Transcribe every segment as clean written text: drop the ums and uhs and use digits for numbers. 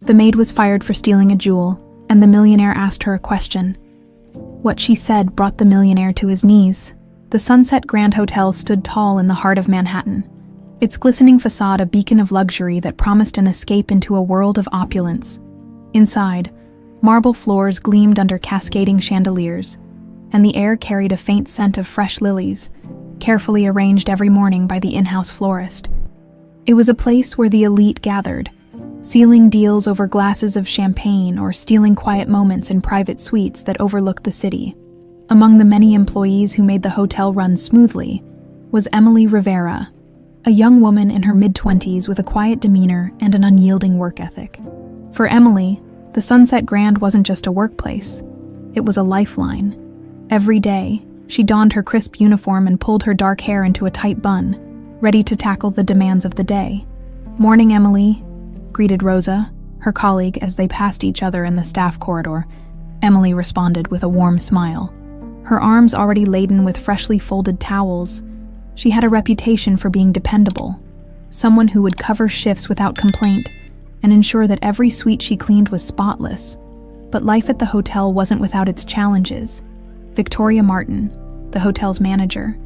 The maid was fired for stealing a jewel, and the millionaire asked her a question. What she said brought the millionaire to his knees. The Sunset Grand Hotel stood tall in the heart of Manhattan, its glistening façade a beacon of luxury that promised an escape into a world of opulence. Inside, marble floors gleamed under cascading chandeliers, and the air carried a faint scent of fresh lilies, carefully arranged every morning by the in-house florist. It was a place where the elite gathered, sealing deals over glasses of champagne or stealing quiet moments in private suites that overlooked the city. Among the many employees who made the hotel run smoothly was Emily Rivera, a young woman in her mid-20s with a quiet demeanor and an unyielding work ethic. For Emily, the Sunset Grand wasn't just a workplace, it was a lifeline. Every day, she donned her crisp uniform and pulled her dark hair into a tight bun, ready to tackle the demands of the day. "Morning, Emily," greeted Rosa, her colleague, as they passed each other in the staff corridor. Emily responded with a warm smile. Her arms already laden with freshly folded towels, she had a reputation for being dependable, someone who would cover shifts without complaint and ensure that every suite she cleaned was spotless. But life at the hotel wasn't without its challenges. Victoria Martin, the hotel's manager,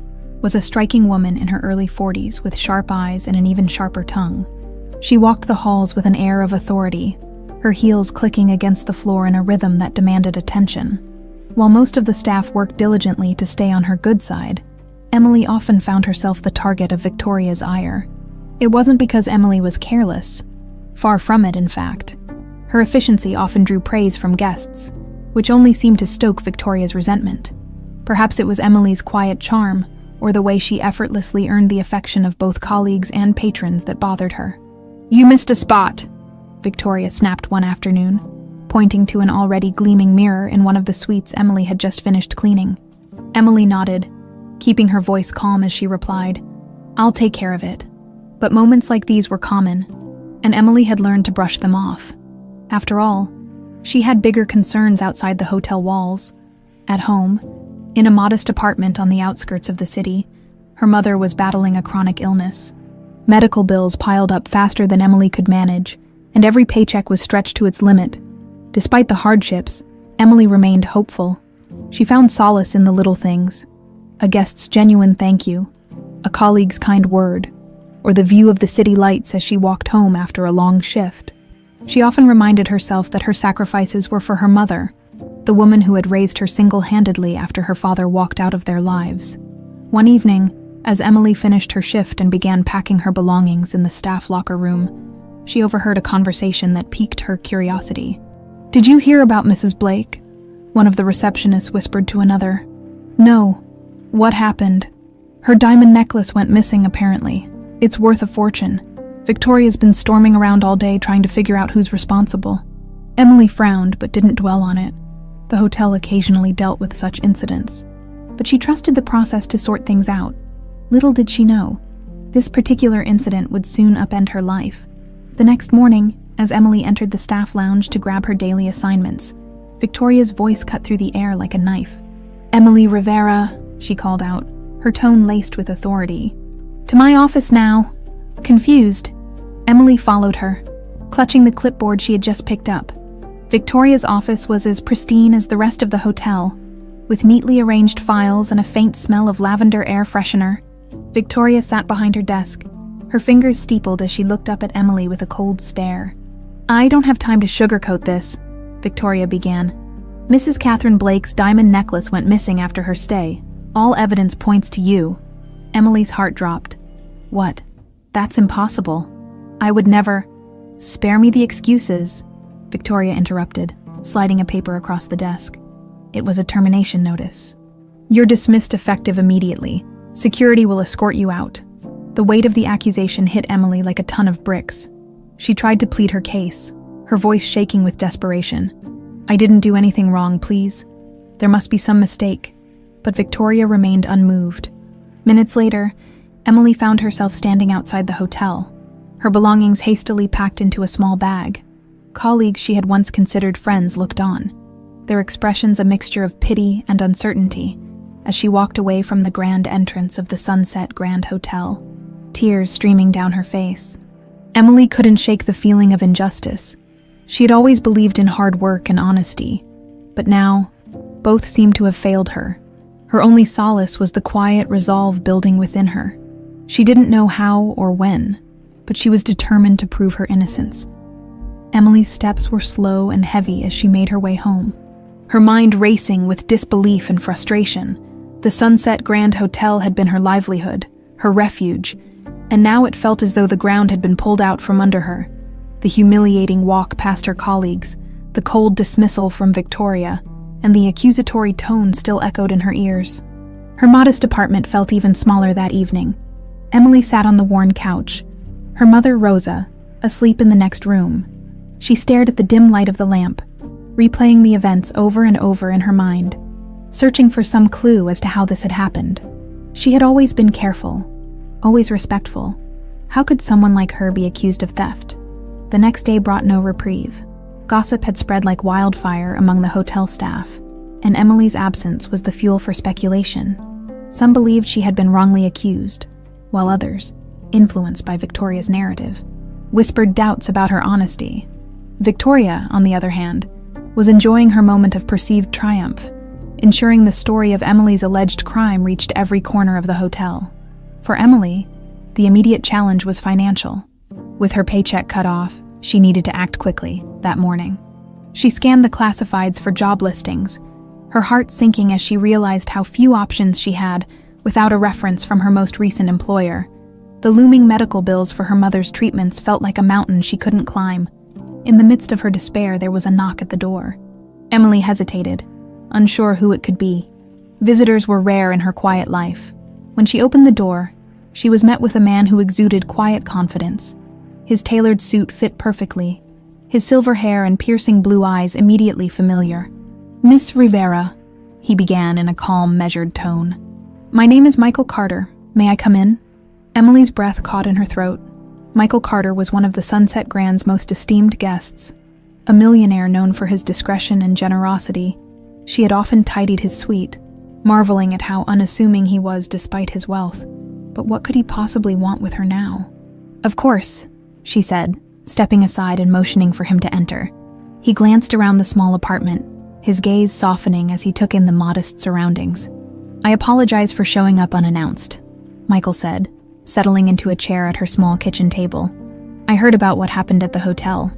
was a striking woman in her early 40s with sharp eyes and an even sharper tongue. She walked the halls with an air of authority, her heels clicking against the floor in a rhythm that demanded attention. While most of the staff worked diligently to stay on her good side, Emily often found herself the target of Victoria's ire. It wasn't because Emily was careless. Far from it, in fact. Her efficiency often drew praise from guests, which only seemed to stoke Victoria's resentment. Perhaps it was Emily's quiet charm, or the way she effortlessly earned the affection of both colleagues and patrons that bothered her. "You missed a spot," Victoria snapped one afternoon, pointing to an already gleaming mirror in one of the suites Emily had just finished cleaning. Emily nodded, keeping her voice calm as she replied, "I'll take care of it." But moments like these were common, and Emily had learned to brush them off. After all, she had bigger concerns outside the hotel walls. At home, in a modest apartment on the outskirts of the city, her mother was battling a chronic illness. Medical bills piled up faster than Emily could manage, and every paycheck was stretched to its limit. Despite the hardships, Emily remained hopeful. She found solace in the little things: a guest's genuine thank you, a colleague's kind word, or the view of the city lights as she walked home after a long shift. She often reminded herself that her sacrifices were for her mother, the woman who had raised her single-handedly after her father walked out of their lives. One evening, as Emily finished her shift and began packing her belongings in the staff locker room, she overheard a conversation that piqued her curiosity. "Did you hear about Mrs. Blake?" one of the receptionists whispered to another. "No. What happened?" "Her diamond necklace went missing, apparently. It's worth a fortune. Victoria's been storming around all day trying to figure out who's responsible." Emily frowned but didn't dwell on it. The hotel occasionally dealt with such incidents, but she trusted the process to sort things out. Little did she know, this particular incident would soon upend her life. The next morning, as Emily entered the staff lounge to grab her daily assignments, Victoria's voice cut through the air like a knife. "Emily Rivera," she called out, her tone laced with authority. "To my office now." Confused, Emily followed her, clutching the clipboard she had just picked up. Victoria's office was as pristine as the rest of the hotel, with neatly arranged files and a faint smell of lavender air freshener. Victoria sat behind her desk, her fingers steepled as she looked up at Emily with a cold stare. "I don't have time to sugarcoat this," Victoria began. "Mrs. Catherine Blake's diamond necklace went missing after her stay. All evidence points to you." Emily's heart dropped. "What? That's impossible. I would never—" "Spare me the excuses," Victoria interrupted, sliding a paper across the desk. It was a termination notice. "You're dismissed effective immediately. Security will escort you out." The weight of the accusation hit Emily like a ton of bricks. She tried to plead her case, her voice shaking with desperation. "I didn't do anything wrong, please. There must be some mistake." But Victoria remained unmoved. Minutes later, Emily found herself standing outside the hotel, her belongings hastily packed into a small bag. Colleagues she had once considered friends looked on, their expressions a mixture of pity and uncertainty, as she walked away from the grand entrance of the Sunset Grand Hotel, tears streaming down her face. Emily couldn't shake the feeling of injustice. She had always believed in hard work and honesty, but now, both seemed to have failed her. Her only solace was the quiet resolve building within her. She didn't know how or when, but she was determined to prove her innocence. Emily's steps were slow and heavy as she made her way home, her mind racing with disbelief and frustration. The Sunset Grand Hotel had been her livelihood, her refuge, and now it felt as though the ground had been pulled out from under her. The humiliating walk past her colleagues, the cold dismissal from Victoria, and the accusatory tone still echoed in her ears. Her modest apartment felt even smaller that evening. Emily sat on the worn couch, her mother Rosa, asleep in the next room. She stared at the dim light of the lamp, replaying the events over and over in her mind, searching for some clue as to how this had happened. She had always been careful, always respectful. How could someone like her be accused of theft? The next day brought no reprieve. Gossip had spread like wildfire among the hotel staff, and Emily's absence was the fuel for speculation. Some believed she had been wrongly accused, while others, influenced by Victoria's narrative, whispered doubts about her honesty. Victoria, on the other hand, was enjoying her moment of perceived triumph, ensuring the story of Emily's alleged crime reached every corner of the hotel. For Emily, the immediate challenge was financial. With her paycheck cut off, she needed to act quickly that morning. She scanned the classifieds for job listings, her heart sinking as she realized how few options she had without a reference from her most recent employer. The looming medical bills for her mother's treatments felt like a mountain she couldn't climb. In the midst of her despair, there was a knock at the door. Emily hesitated, unsure who it could be. Visitors were rare in her quiet life. When she opened the door, she was met with a man who exuded quiet confidence. His tailored suit fit perfectly, his silver hair and piercing blue eyes immediately familiar. "Miss Rivera," he began in a calm, measured tone. "My name is Michael Carter. May I come in?" Emily's breath caught in her throat. Michael Carter was one of the Sunset Grand's most esteemed guests. A millionaire known for his discretion and generosity, she had often tidied his suite, marveling at how unassuming he was despite his wealth. But what could he possibly want with her now? "Of course," she said, stepping aside and motioning for him to enter. He glanced around the small apartment, his gaze softening as he took in the modest surroundings. "I apologize for showing up unannounced," Michael said, settling into a chair at her small kitchen table. "I heard about what happened at the hotel.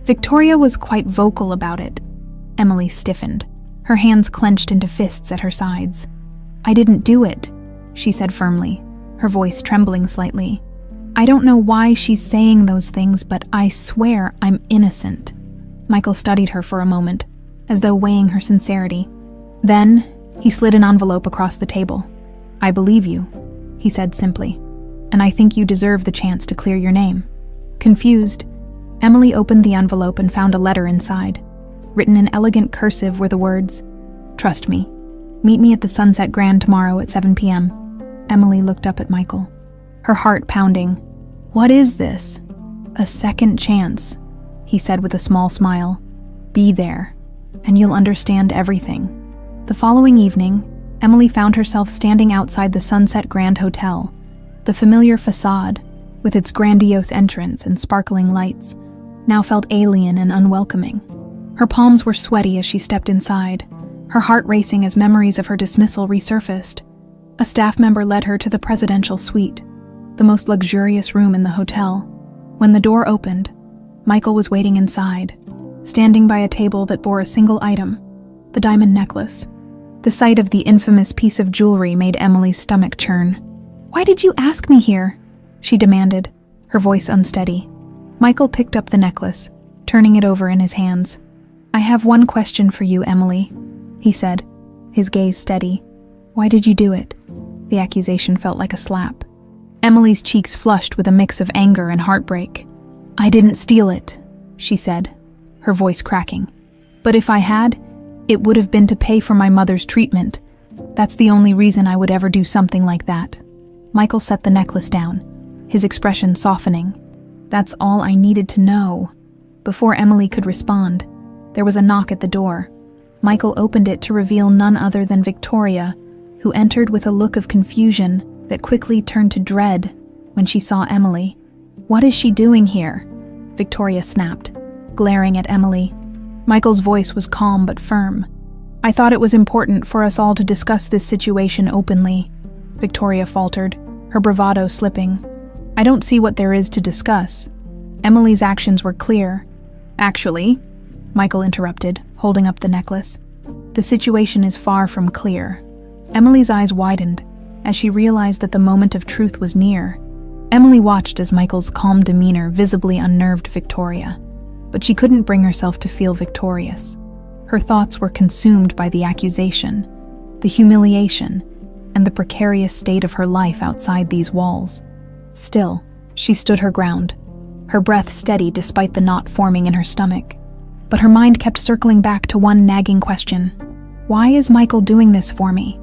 Victoria was quite vocal about it." Emily stiffened, her hands clenched into fists at her sides. "I didn't do it," she said firmly, her voice trembling slightly. "I don't know why she's saying those things, but I swear I'm innocent." Michael studied her for a moment, as though weighing her sincerity. Then, he slid an envelope across the table. "I believe you," he said simply, "and I think you deserve the chance to clear your name." Confused, Emily opened the envelope and found a letter inside. Written in elegant cursive were the words, "Trust me. Meet me at the Sunset Grand tomorrow at 7 p.m. Emily looked up at Michael, her heart pounding. "What is this?" "A second chance," he said with a small smile. "Be there, and you'll understand everything." The following evening, Emily found herself standing outside the Sunset Grand Hotel. The familiar façade, with its grandiose entrance and sparkling lights, now felt alien and unwelcoming. Her palms were sweaty as she stepped inside, her heart racing as memories of her dismissal resurfaced. A staff member led her to the presidential suite, the most luxurious room in the hotel. When the door opened, Michael was waiting inside, standing by a table that bore a single item, the diamond necklace. The sight of the infamous piece of jewelry made Emily's stomach churn. "Why did you ask me here?" she demanded, her voice unsteady. Michael picked up the necklace, turning it over in his hands. "I have one question for you, Emily," he said, his gaze steady. "Why did you do it?" The accusation felt like a slap. Emily's cheeks flushed with a mix of anger and heartbreak. "I didn't steal it," she said, her voice cracking. "But if I had, it would have been to pay for my mother's treatment. That's the only reason I would ever do something like that." Michael set the necklace down, his expression softening. "That's all I needed to know." Before Emily could respond, there was a knock at the door. Michael opened it to reveal none other than Victoria, who entered with a look of confusion that quickly turned to dread when she saw Emily. "What is she doing here?" Victoria snapped, glaring at Emily. Michael's voice was calm but firm. "I thought it was important for us all to discuss this situation openly," Victoria faltered, her bravado slipping. "I don't see what there is to discuss." Emily's actions were clear. "Actually," Michael interrupted, holding up the necklace, "the situation is far from clear." Emily's eyes widened as she realized that the moment of truth was near. Emily watched as Michael's calm demeanor visibly unnerved Victoria, but she couldn't bring herself to feel victorious. Her thoughts were consumed by the accusation, the humiliation, and the precarious state of her life outside these walls. Still, she stood her ground, her breath steady despite the knot forming in her stomach. But her mind kept circling back to one nagging question. Why is Michael doing this for me?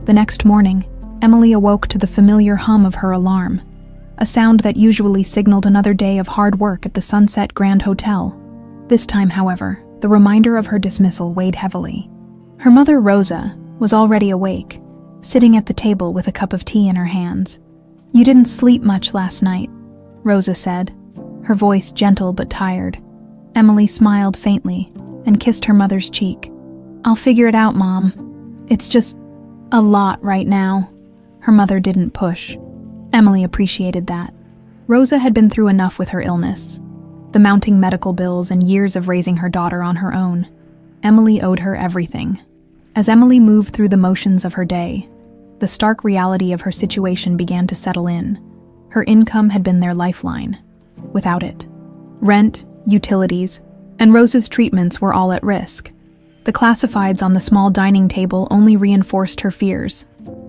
The next morning, Emily awoke to the familiar hum of her alarm, a sound that usually signaled another day of hard work at the Sunset Grand Hotel. This time, however, the reminder of her dismissal weighed heavily. Her mother, Rosa, was already awake, sitting at the table with a cup of tea in her hands. "You didn't sleep much last night," Rosa said, her voice gentle but tired. Emily smiled faintly and kissed her mother's cheek. "I'll figure it out, Mom. It's just a lot right now." Her mother didn't push. Emily appreciated that. Rosa had been through enough with her illness, the mounting medical bills and years of raising her daughter on her own. Emily owed her everything. As Emily moved through the motions of her day, the stark reality of her situation began to settle in. Her income had been their lifeline. Without it, rent, utilities, and Rosa's treatments were all at risk. The classifieds on the small dining table only reinforced her fears.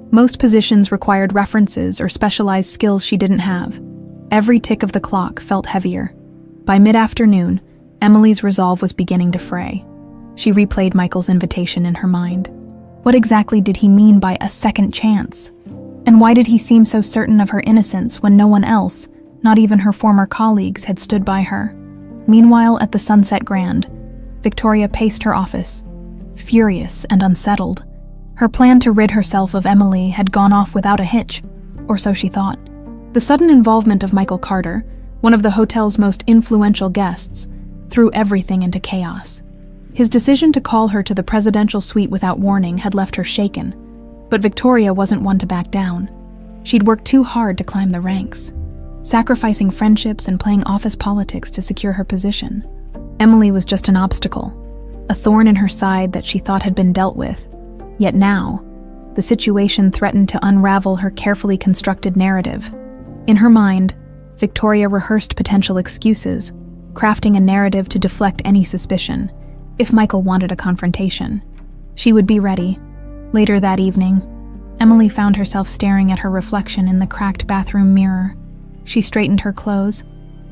Most positions required references or specialized skills she didn't have. Every tick of the clock felt heavier. By mid-afternoon, Emily's resolve was beginning to fray. She replayed Michael's invitation in her mind. What exactly did he mean by a second chance? And why did he seem so certain of her innocence when no one else, not even her former colleagues, had stood by her? Meanwhile, at the Sunset Grand, Victoria paced her office, furious and unsettled. Her plan to rid herself of Emily had gone off without a hitch, or so she thought. The sudden involvement of Michael Carter, one of the hotel's most influential guests, threw everything into chaos. His decision to call her to the presidential suite without warning had left her shaken, but Victoria wasn't one to back down. She'd worked too hard to climb the ranks, sacrificing friendships and playing office politics to secure her position. Emily was just an obstacle, a thorn in her side that she thought had been dealt with. Yet now, the situation threatened to unravel her carefully constructed narrative. In her mind, Victoria rehearsed potential excuses, crafting a narrative to deflect any suspicion. If Michael wanted a confrontation, she would be ready. Later that evening, Emily found herself staring at her reflection in the cracked bathroom mirror. She straightened her clothes,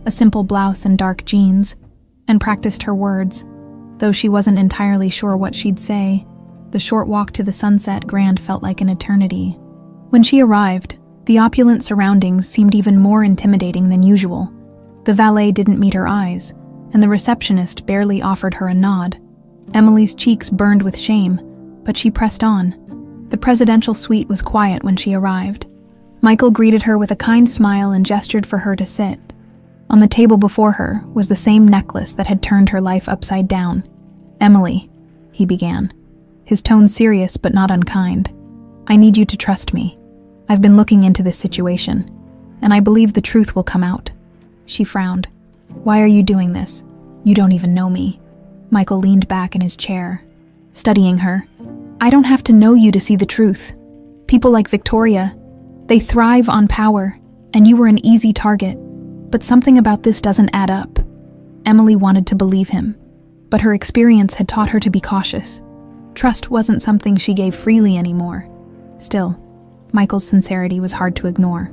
a simple blouse and dark jeans, and practiced her words. Though she wasn't entirely sure what she'd say, the short walk to the Sunset Grand felt like an eternity. When she arrived, the opulent surroundings seemed even more intimidating than usual. The valet didn't meet her eyes, and the receptionist barely offered her a nod. Emily's cheeks burned with shame, but she pressed on. The presidential suite was quiet when she arrived. Michael greeted her with a kind smile and gestured for her to sit. On the table before her was the same necklace that had turned her life upside down. "Emily," he began, his tone serious but not unkind. "I need you to trust me. I've been looking into this situation, and I believe the truth will come out." She frowned. "Why are you doing this? You don't even know me." Michael leaned back in his chair, studying her. "I don't have to know you to see the truth. People like Victoria, they thrive on power, and you were an easy target. But something about this doesn't add up." Emily wanted to believe him, but her experience had taught her to be cautious. Trust wasn't something she gave freely anymore. Still, Michael's sincerity was hard to ignore.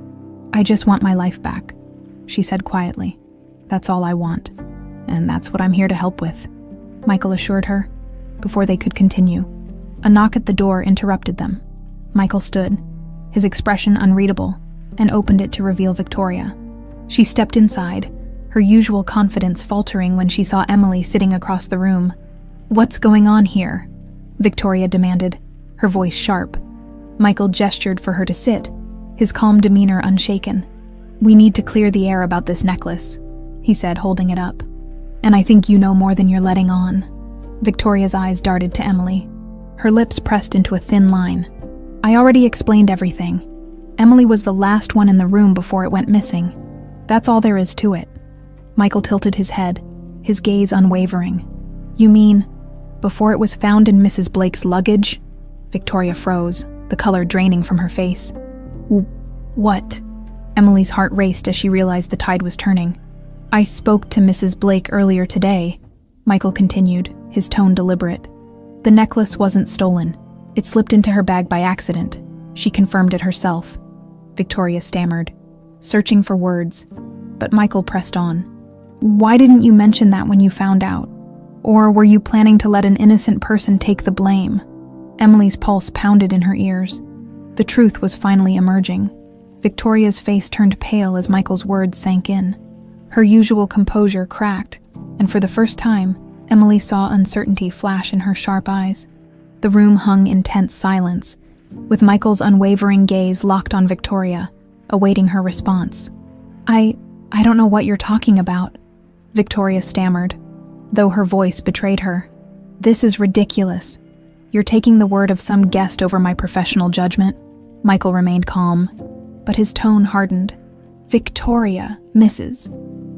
"I just want my life back," she said quietly. "That's all I want, and that's what I'm here to help with," Michael assured her. Before they could continue, a knock at the door interrupted them. Michael stood, his expression unreadable, and opened it to reveal Victoria. She stepped inside, her usual confidence faltering when she saw Emily sitting across the room. "What's going on here?" Victoria demanded, her voice sharp. Michael gestured for her to sit, his calm demeanor unshaken. "We need to clear the air about this necklace," he said, holding it up. And I think you know more than you're letting on. Victoria's eyes darted to Emily. Her lips pressed into a thin line. I already explained everything. Emily was the last one in the room before it went missing. That's all there is to it. Michael tilted his head, his gaze unwavering. You mean, before it was found in Mrs. Blake's luggage? Victoria froze, the color draining from her face. What? Emily's heart raced as she realized the tide was turning. I spoke to Mrs. Blake earlier today, Michael continued, his tone deliberate. The necklace wasn't stolen. It slipped into her bag by accident. She confirmed it herself. Victoria stammered, searching for words, but Michael pressed on. Why didn't you mention that when you found out? Or were you planning to let an innocent person take the blame? Emily's pulse pounded in her ears. The truth was finally emerging. Victoria's face turned pale as Michael's words sank in. Her usual composure cracked, and for the first time, Emily saw uncertainty flash in her sharp eyes. The room hung in tense silence, with Michael's unwavering gaze locked on Victoria, awaiting her response. I don't know what you're talking about, Victoria stammered, though her voice betrayed her. This is ridiculous. You're taking the word of some guest over my professional judgment. Michael remained calm, but his tone hardened. Victoria, Mrs.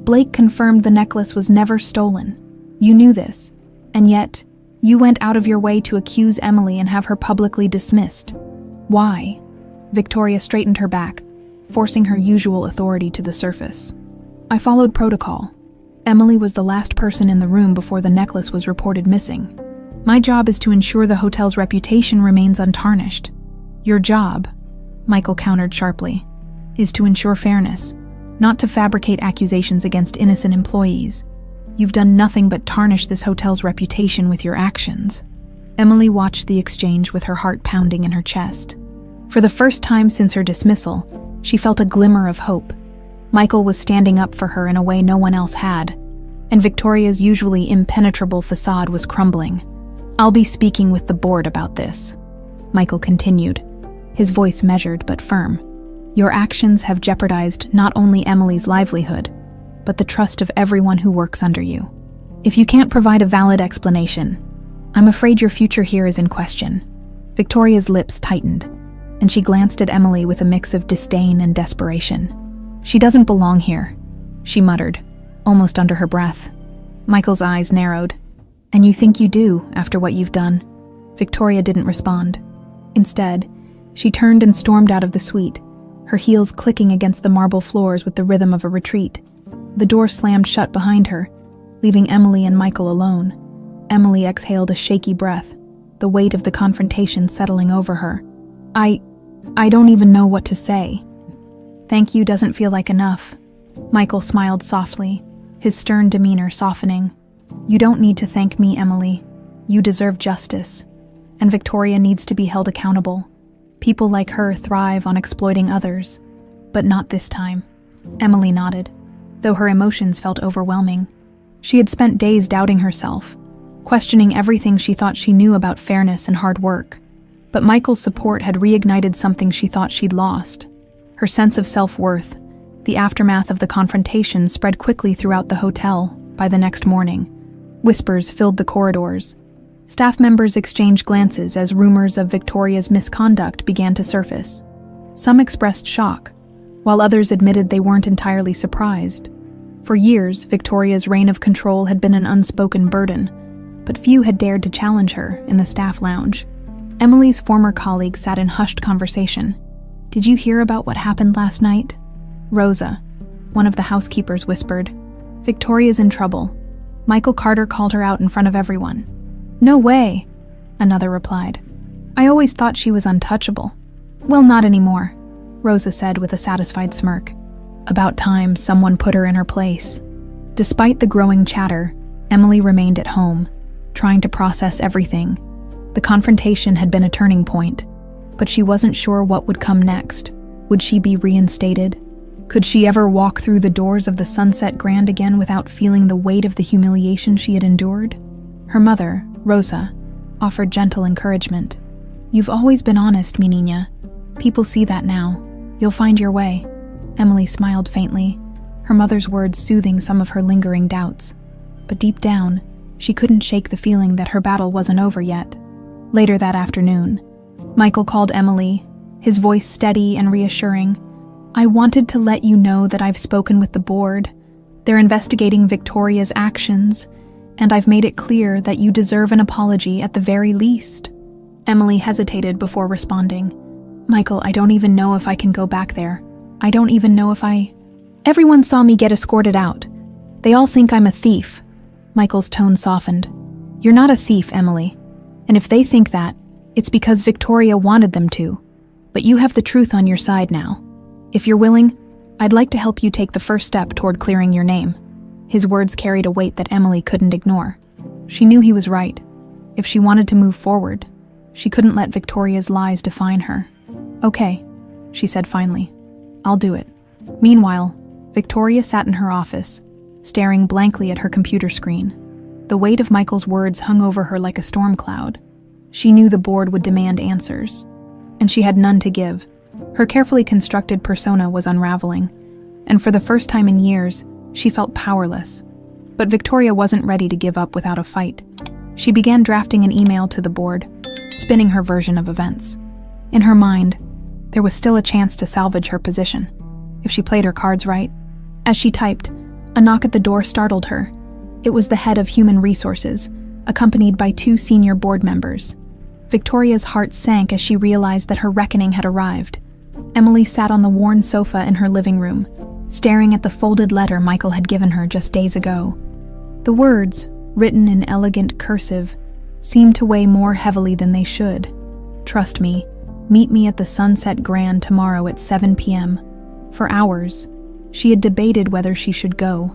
Blake confirmed the necklace was never stolen. You knew this, and yet, you went out of your way to accuse Emily and have her publicly dismissed. Why? Victoria straightened her back, forcing her usual authority to the surface. I followed protocol. Emily was the last person in the room before the necklace was reported missing. My job is to ensure the hotel's reputation remains untarnished. Your job, Michael countered sharply, is to ensure fairness, not to fabricate accusations against innocent employees. You've done nothing but tarnish this hotel's reputation with your actions. Emily watched the exchange with her heart pounding in her chest. For the first time since her dismissal, she felt a glimmer of hope. Michael was standing up for her in a way no one else had, and Victoria's usually impenetrable facade was crumbling. I'll be speaking with the board about this, Michael continued, his voice measured but firm. Your actions have jeopardized not only Emily's livelihood, but the trust of everyone who works under you. If you can't provide a valid explanation, I'm afraid your future here is in question. Victoria's lips tightened, and she glanced at Emily with a mix of disdain and desperation. She doesn't belong here, she muttered, almost under her breath. Michael's eyes narrowed. And you think you do, after what you've done? Victoria didn't respond. Instead, she turned and stormed out of the suite, her heels clicking against the marble floors with the rhythm of a retreat. The door slammed shut behind her, leaving Emily and Michael alone. Emily exhaled a shaky breath, the weight of the confrontation settling over her. I don't even know what to say. Thank you doesn't feel like enough. Michael smiled softly, his stern demeanor softening. You don't need to thank me, Emily. You deserve justice, and Victoria needs to be held accountable. People like her thrive on exploiting others, but not this time. Emily nodded, though her emotions felt overwhelming. She had spent days doubting herself, questioning everything she thought she knew about fairness and hard work. But Michael's support had reignited something she thought she'd lost. Her sense of self-worth. The aftermath of the confrontation spread quickly throughout the hotel by the next morning. Whispers filled the corridors. Staff members exchanged glances as rumors of Victoria's misconduct began to surface. Some expressed shock, while others admitted they weren't entirely surprised. For years, Victoria's reign of control had been an unspoken burden, but few had dared to challenge her in the staff lounge. Emily's former colleague sat in hushed conversation. Did you hear about what happened last night? Rosa, one of the housekeepers, whispered. Victoria's in trouble. Michael Carter called her out in front of everyone. No way, another replied. I always thought she was untouchable. Well, not anymore, Rosa said with a satisfied smirk. About time someone put her in her place. Despite the growing chatter, Emily remained at home, trying to process everything. The confrontation had been a turning point, but she wasn't sure what would come next. Would she be reinstated? Could she ever walk through the doors of the Sunset Grand again without feeling the weight of the humiliation she had endured? Her mother, Rosa, offered gentle encouragement. You've always been honest, mi niña. People see that now. You'll find your way. Emily smiled faintly, her mother's words soothing some of her lingering doubts. but deep down, she couldn't shake the feeling that her battle wasn't over yet. Later that afternoon, Michael called Emily, his voice steady and reassuring. "I wanted to let you know that I've spoken with the board. They're investigating Victoria's actions, and I've made it clear that you deserve an apology at the very least." Emily hesitated before responding. "Michael, I don't even know if I can go back there. I don't even know if I... Everyone saw me get escorted out. They all think I'm a thief." Michael's tone softened. "You're not a thief, Emily. And if they think that, it's because Victoria wanted them to. But you have the truth on your side now. If you're willing, I'd like to help you take the first step toward clearing your name." His words carried a weight that Emily couldn't ignore. She knew he was right. If she wanted to move forward, she couldn't let Victoria's lies define her. "Okay," she said finally. "I'll do it." Meanwhile, Victoria sat in her office, staring blankly at her computer screen. The weight of Michael's words hung over her like a storm cloud. She knew the board would demand answers, and she had none to give. Her carefully constructed persona was unraveling, and for the first time in years, she felt powerless. But Victoria wasn't ready to give up without a fight. She began drafting an email to the board, spinning her version of events. In her mind, there was still a chance to salvage her position, if she played her cards right. As she typed, a knock at the door startled her. It was the head of Human Resources, accompanied by 2 senior board members. Victoria's heart sank as she realized that her reckoning had arrived. Emily sat on the worn sofa in her living room, staring at the folded letter Michael had given her just days ago. The words, written in elegant cursive, seemed to weigh more heavily than they should. "Trust me, meet me at the Sunset Grand tomorrow at 7 p.m. For hours, she had debated whether she should go.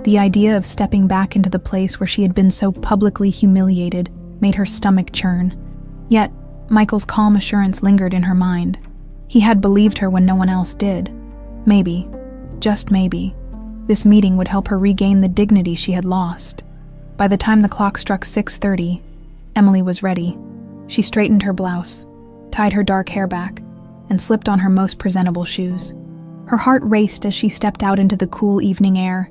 The idea of stepping back into the place where she had been so publicly humiliated made her stomach churn. Yet, Michael's calm assurance lingered in her mind. He had believed her when no one else did. Maybe, just maybe, this meeting would help her regain the dignity she had lost. By the time the clock struck 6:30, Emily was ready. She straightened her blouse, tied her dark hair back, and slipped on her most presentable shoes. Her heart raced as she stepped out into the cool evening air,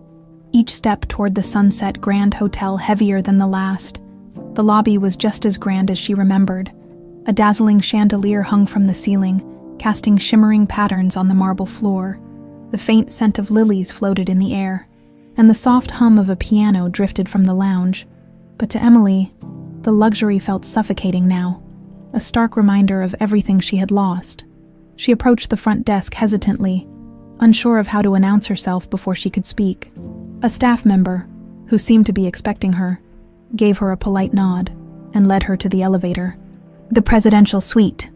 each step toward the Sunset Grand Hotel heavier than the last. The lobby was just as grand as she remembered. A dazzling chandelier hung from the ceiling, casting shimmering patterns on the marble floor. The faint scent of lilies floated in the air, and the soft hum of a piano drifted from the lounge. But to Emily, the luxury felt suffocating now, a stark reminder of everything she had lost. She approached the front desk hesitantly, unsure of how to announce herself before she could speak. A staff member, who seemed to be expecting her, gave her a polite nod and led her to the elevator. "The presidential suite,"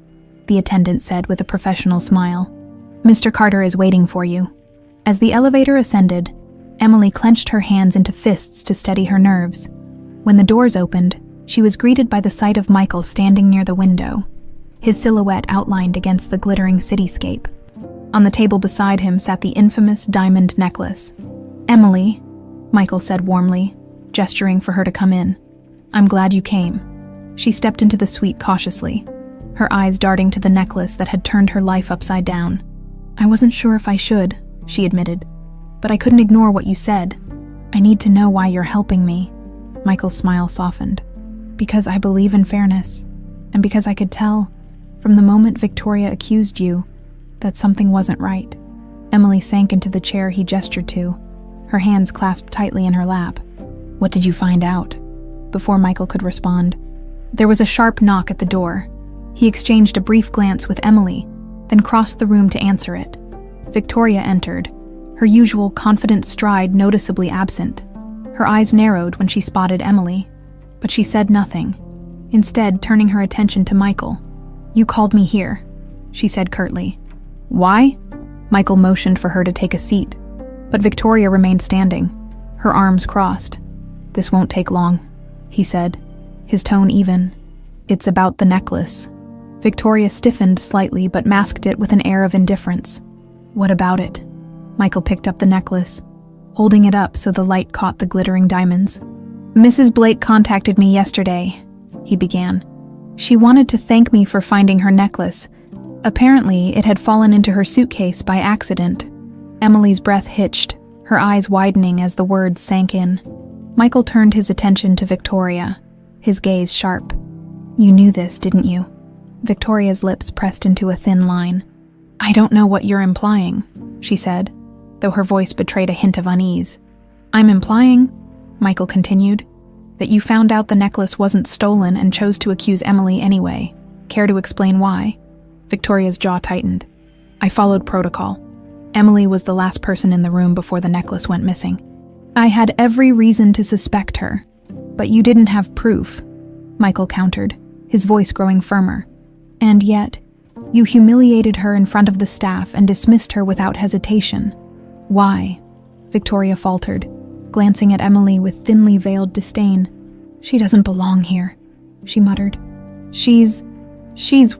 the attendant said with a professional smile. "Mr. Carter is waiting for you." As the elevator ascended, Emily clenched her hands into fists to steady her nerves. When the doors opened, she was greeted by the sight of Michael standing near the window, his silhouette outlined against the glittering cityscape. On the table beside him sat the infamous diamond necklace. "Emily," Michael said warmly, gesturing for her to come in. "I'm glad you came." She stepped into the suite cautiously, her eyes darting to the necklace that had turned her life upside down. "I wasn't sure if I should," she admitted, "but I couldn't ignore what you said. I need to know why you're helping me." Michael's smile softened. "Because I believe in fairness, and because I could tell, from the moment Victoria accused you, that something wasn't right." Emily sank into the chair he gestured to, her hands clasped tightly in her lap. "What did you find out?" Before Michael could respond, there was a sharp knock at the door. He exchanged a brief glance with Emily, then crossed the room to answer it. Victoria entered, her usual confident stride noticeably absent. Her eyes narrowed when she spotted Emily, but she said nothing, instead turning her attention to Michael. "You called me here," she said curtly. "Why?" Michael motioned for her to take a seat, but Victoria remained standing, her arms crossed. "This won't take long," he said, his tone even. "It's about the necklace." Victoria stiffened slightly but masked it with an air of indifference. "What about it?" Michael picked up the necklace, holding it up so the light caught the glittering diamonds. "Mrs. Blake contacted me yesterday," he began. "She wanted to thank me for finding her necklace. Apparently, it had fallen into her suitcase by accident." Emily's breath hitched, her eyes widening as the words sank in. Michael turned his attention to Victoria, his gaze sharp. "You knew this, didn't you?" Victoria's lips pressed into a thin line. "I don't know what you're implying," she said, though her voice betrayed a hint of unease. "I'm implying," Michael continued, "that you found out the necklace wasn't stolen and chose to accuse Emily anyway. Care to explain why?" Victoria's jaw tightened. "I followed protocol. Emily was the last person in the room before the necklace went missing. I had every reason to suspect her, but you didn't have proof," Michael countered, his voice growing firmer. "And yet, you humiliated her in front of the staff and dismissed her without hesitation. Why?" Victoria faltered, glancing at Emily with thinly veiled disdain. "She doesn't belong here," she muttered. She's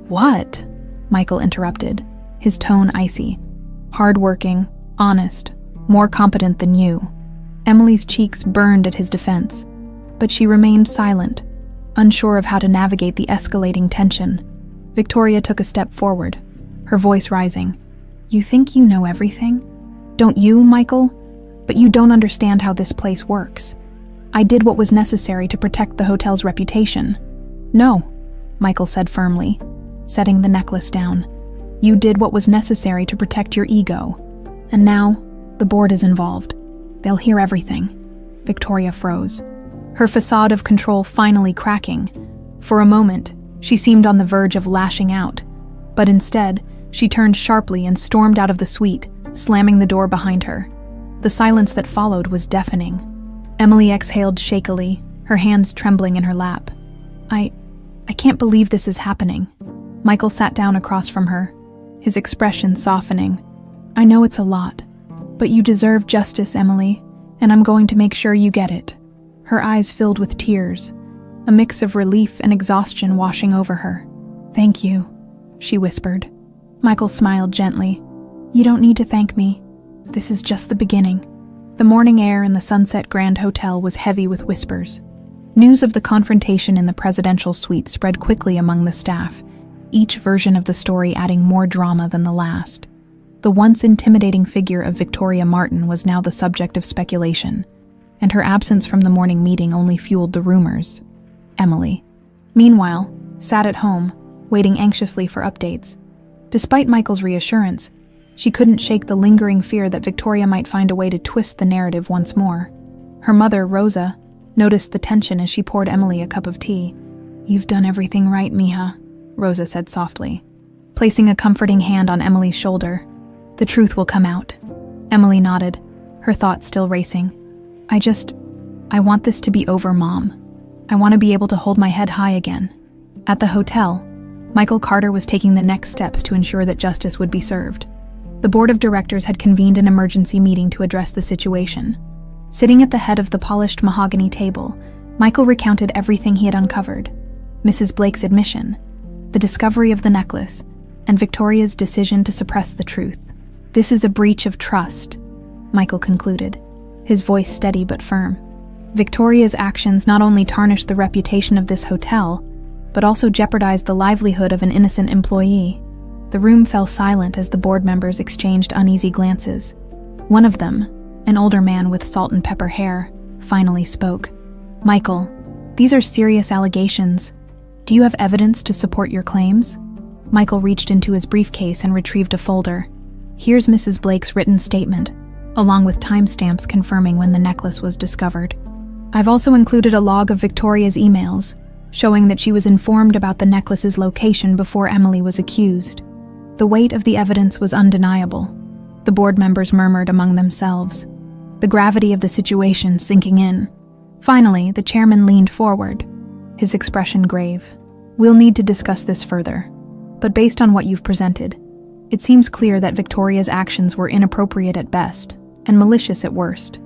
what?" Michael interrupted, his tone icy. "Hard-working, honest, more competent than you." Emily's cheeks burned at his defense, but she remained silent, unsure of how to navigate the escalating tension. Victoria took a step forward, her voice rising. "You think you know everything? Don't you, Michael? But you don't understand how this place works. I did what was necessary to protect the hotel's reputation." "No," Michael said firmly, setting the necklace down. "You did what was necessary to protect your ego. And now, the board is involved. They'll hear everything." Victoria froze, her facade of control finally cracking. For a moment, she seemed on the verge of lashing out, but instead, she turned sharply and stormed out of the suite, slamming the door behind her. The silence that followed was deafening. Emily exhaled shakily, her hands trembling in her lap. I can't believe this is happening." Michael sat down across from her, his expression softening. "I know it's a lot, but you deserve justice, Emily, and I'm going to make sure you get it." Her eyes filled with tears, a mix of relief and exhaustion washing over her. "Thank you," she whispered. Michael smiled gently. "You don't need to thank me. This is just the beginning." The morning air in the Sunset Grand Hotel was heavy with whispers. News of the confrontation in the presidential suite spread quickly among the staff, each version of the story adding more drama than the last. The once intimidating figure of Victoria Martin was now the subject of speculation, and her absence from the morning meeting only fueled the rumors. Emily, meanwhile, sat at home, waiting anxiously for updates. Despite Michael's reassurance, she couldn't shake the lingering fear that Victoria might find a way to twist the narrative once more. Her mother, Rosa, noticed the tension as she poured Emily a cup of tea. "You've done everything right, Mija," Rosa said softly, placing a comforting hand on Emily's shoulder. "The truth will come out." Emily nodded, her thoughts still racing. I want this to be over, Mom. I want to be able to hold my head high again." At the hotel, Michael Carter was taking the next steps to ensure that justice would be served. The board of directors had convened an emergency meeting to address the situation. Sitting at the head of the polished mahogany table, Michael recounted everything he had uncovered: Mrs. Blake's admission, the discovery of the necklace, and Victoria's decision to suppress the truth. "This is a breach of trust," Michael concluded, his voice steady but firm. "Victoria's actions not only tarnished the reputation of this hotel, but also jeopardized the livelihood of an innocent employee." The room fell silent as the board members exchanged uneasy glances. One of them, an older man with salt and pepper hair, finally spoke. "Michael, these are serious allegations. Do you have evidence to support your claims?" Michael reached into his briefcase and retrieved a folder. "Here's Mrs. Blake's written statement, along with timestamps confirming when the necklace was discovered. I've also included a log of Victoria's emails, showing that she was informed about the necklace's location before Emily was accused." The weight of the evidence was undeniable. The board members murmured among themselves, the gravity of the situation sinking in. Finally, the chairman leaned forward, his expression grave. "We'll need to discuss this further, but based on what you've presented, it seems clear that Victoria's actions were inappropriate at best and malicious at worst.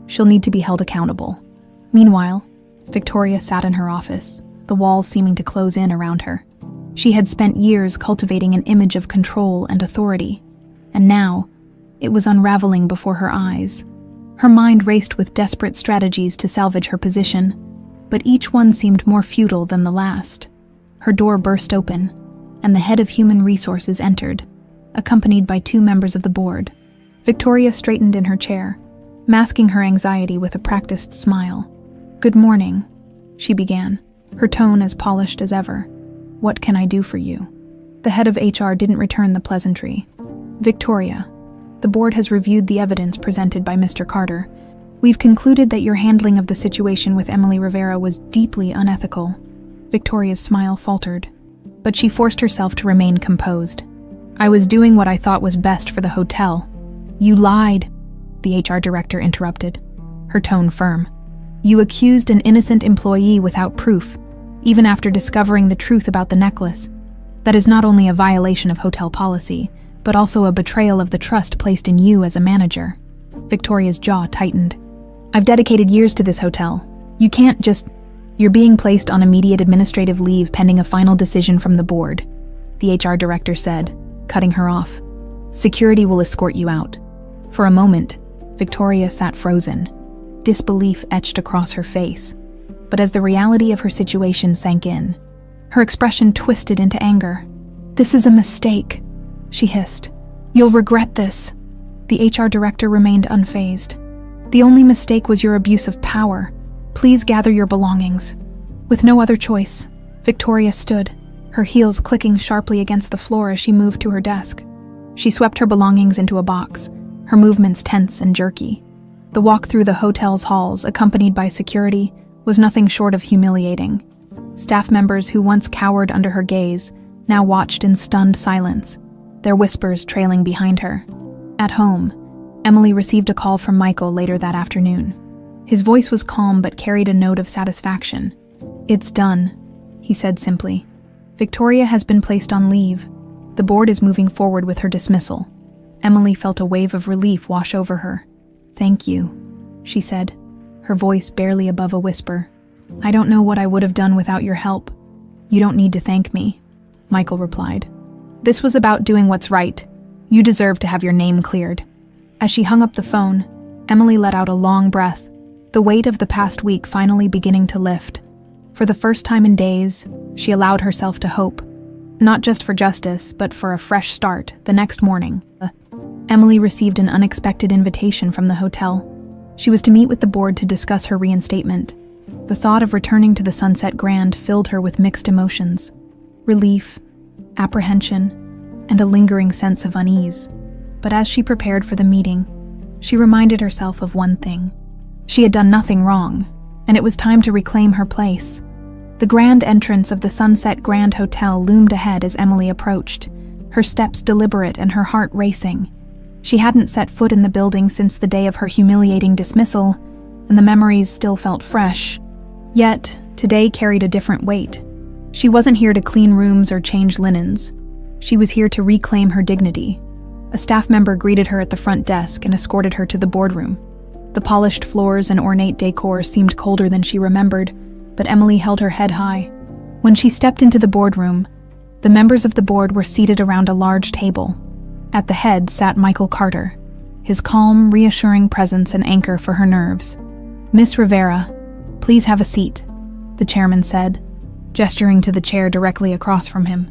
She'll need to be held accountable." Meanwhile, Victoria sat in her office, the walls seeming to close in around her. She had spent years cultivating an image of control and authority, and now it was unraveling before her eyes. Her mind raced with desperate strategies to salvage her position, but each one seemed more futile than the last. Her door burst open, and the head of human resources entered, accompanied by 2 members of the board. Victoria straightened in her chair, masking her anxiety with a practiced smile. "Good morning," she began, her tone as polished as ever. "What can I do for you?" The head of HR didn't return the pleasantry. "Victoria, the board has reviewed the evidence presented by Mr. Carter. We've concluded that your handling of the situation with Emily Rivera was deeply unethical." Victoria's smile faltered, but she forced herself to remain composed. "I was doing what I thought was best for the hotel." "You lied," the HR director interrupted, her tone firm. "You accused an innocent employee without proof, even after discovering the truth about the necklace. That is not only a violation of hotel policy, but also a betrayal of the trust placed in you as a manager." Victoria's jaw tightened. "I've dedicated years to this hotel. You can't just... You're being placed on immediate administrative leave pending a final decision from the board," the HR director said, cutting her off. "Security will escort you out." For a moment, Victoria sat frozen, disbelief etched across her face. But as the reality of her situation sank in, her expression twisted into anger. "This is a mistake," she hissed. "You'll regret this." The HR director remained unfazed. "The only mistake was your abuse of power. Please gather your belongings." With no other choice, Victoria stood, her heels clicking sharply against the floor as she moved to her desk. She swept her belongings into a box, her movements tense and jerky. The walk through the hotel's halls, accompanied by security, was nothing short of humiliating. Staff members who once cowered under her gaze now watched in stunned silence, their whispers trailing behind her. At home, Emily received a call from Michael later that afternoon. His voice was calm but carried a note of satisfaction. "It's done," he said simply. "Victoria has been placed on leave. The board is moving forward with her dismissal." Emily felt a wave of relief wash over her. "Thank you," she said, her voice barely above a whisper. "I don't know what I would have done without your help." "You don't need to thank me," Michael replied. "This was about doing what's right. You deserve to have your name cleared." As she hung up the phone, Emily let out a long breath, the weight of the past week finally beginning to lift. For the first time in days, she allowed herself to hope. Not just for justice, but for a fresh start the next morning. Emily received an unexpected invitation from the hotel. She was to meet with the board to discuss her reinstatement. The thought of returning to the Sunset Grand filled her with mixed emotions: relief, apprehension, and a lingering sense of unease. But as she prepared for the meeting, she reminded herself of one thing. She had done nothing wrong, and it was time to reclaim her place. The grand entrance of the Sunset Grand Hotel loomed ahead as Emily approached, her steps deliberate and her heart racing. She hadn't set foot in the building since the day of her humiliating dismissal, and the memories still felt fresh. Yet, today carried a different weight. She wasn't here to clean rooms or change linens. She was here to reclaim her dignity. A staff member greeted her at the front desk and escorted her to the boardroom. The polished floors and ornate decor seemed colder than she remembered, but Emily held her head high. When she stepped into the boardroom, the members of the board were seated around a large table. At the head sat Michael Carter, his calm, reassuring presence an anchor for her nerves. "Miss Rivera, please have a seat," the chairman said, gesturing to the chair directly across from him.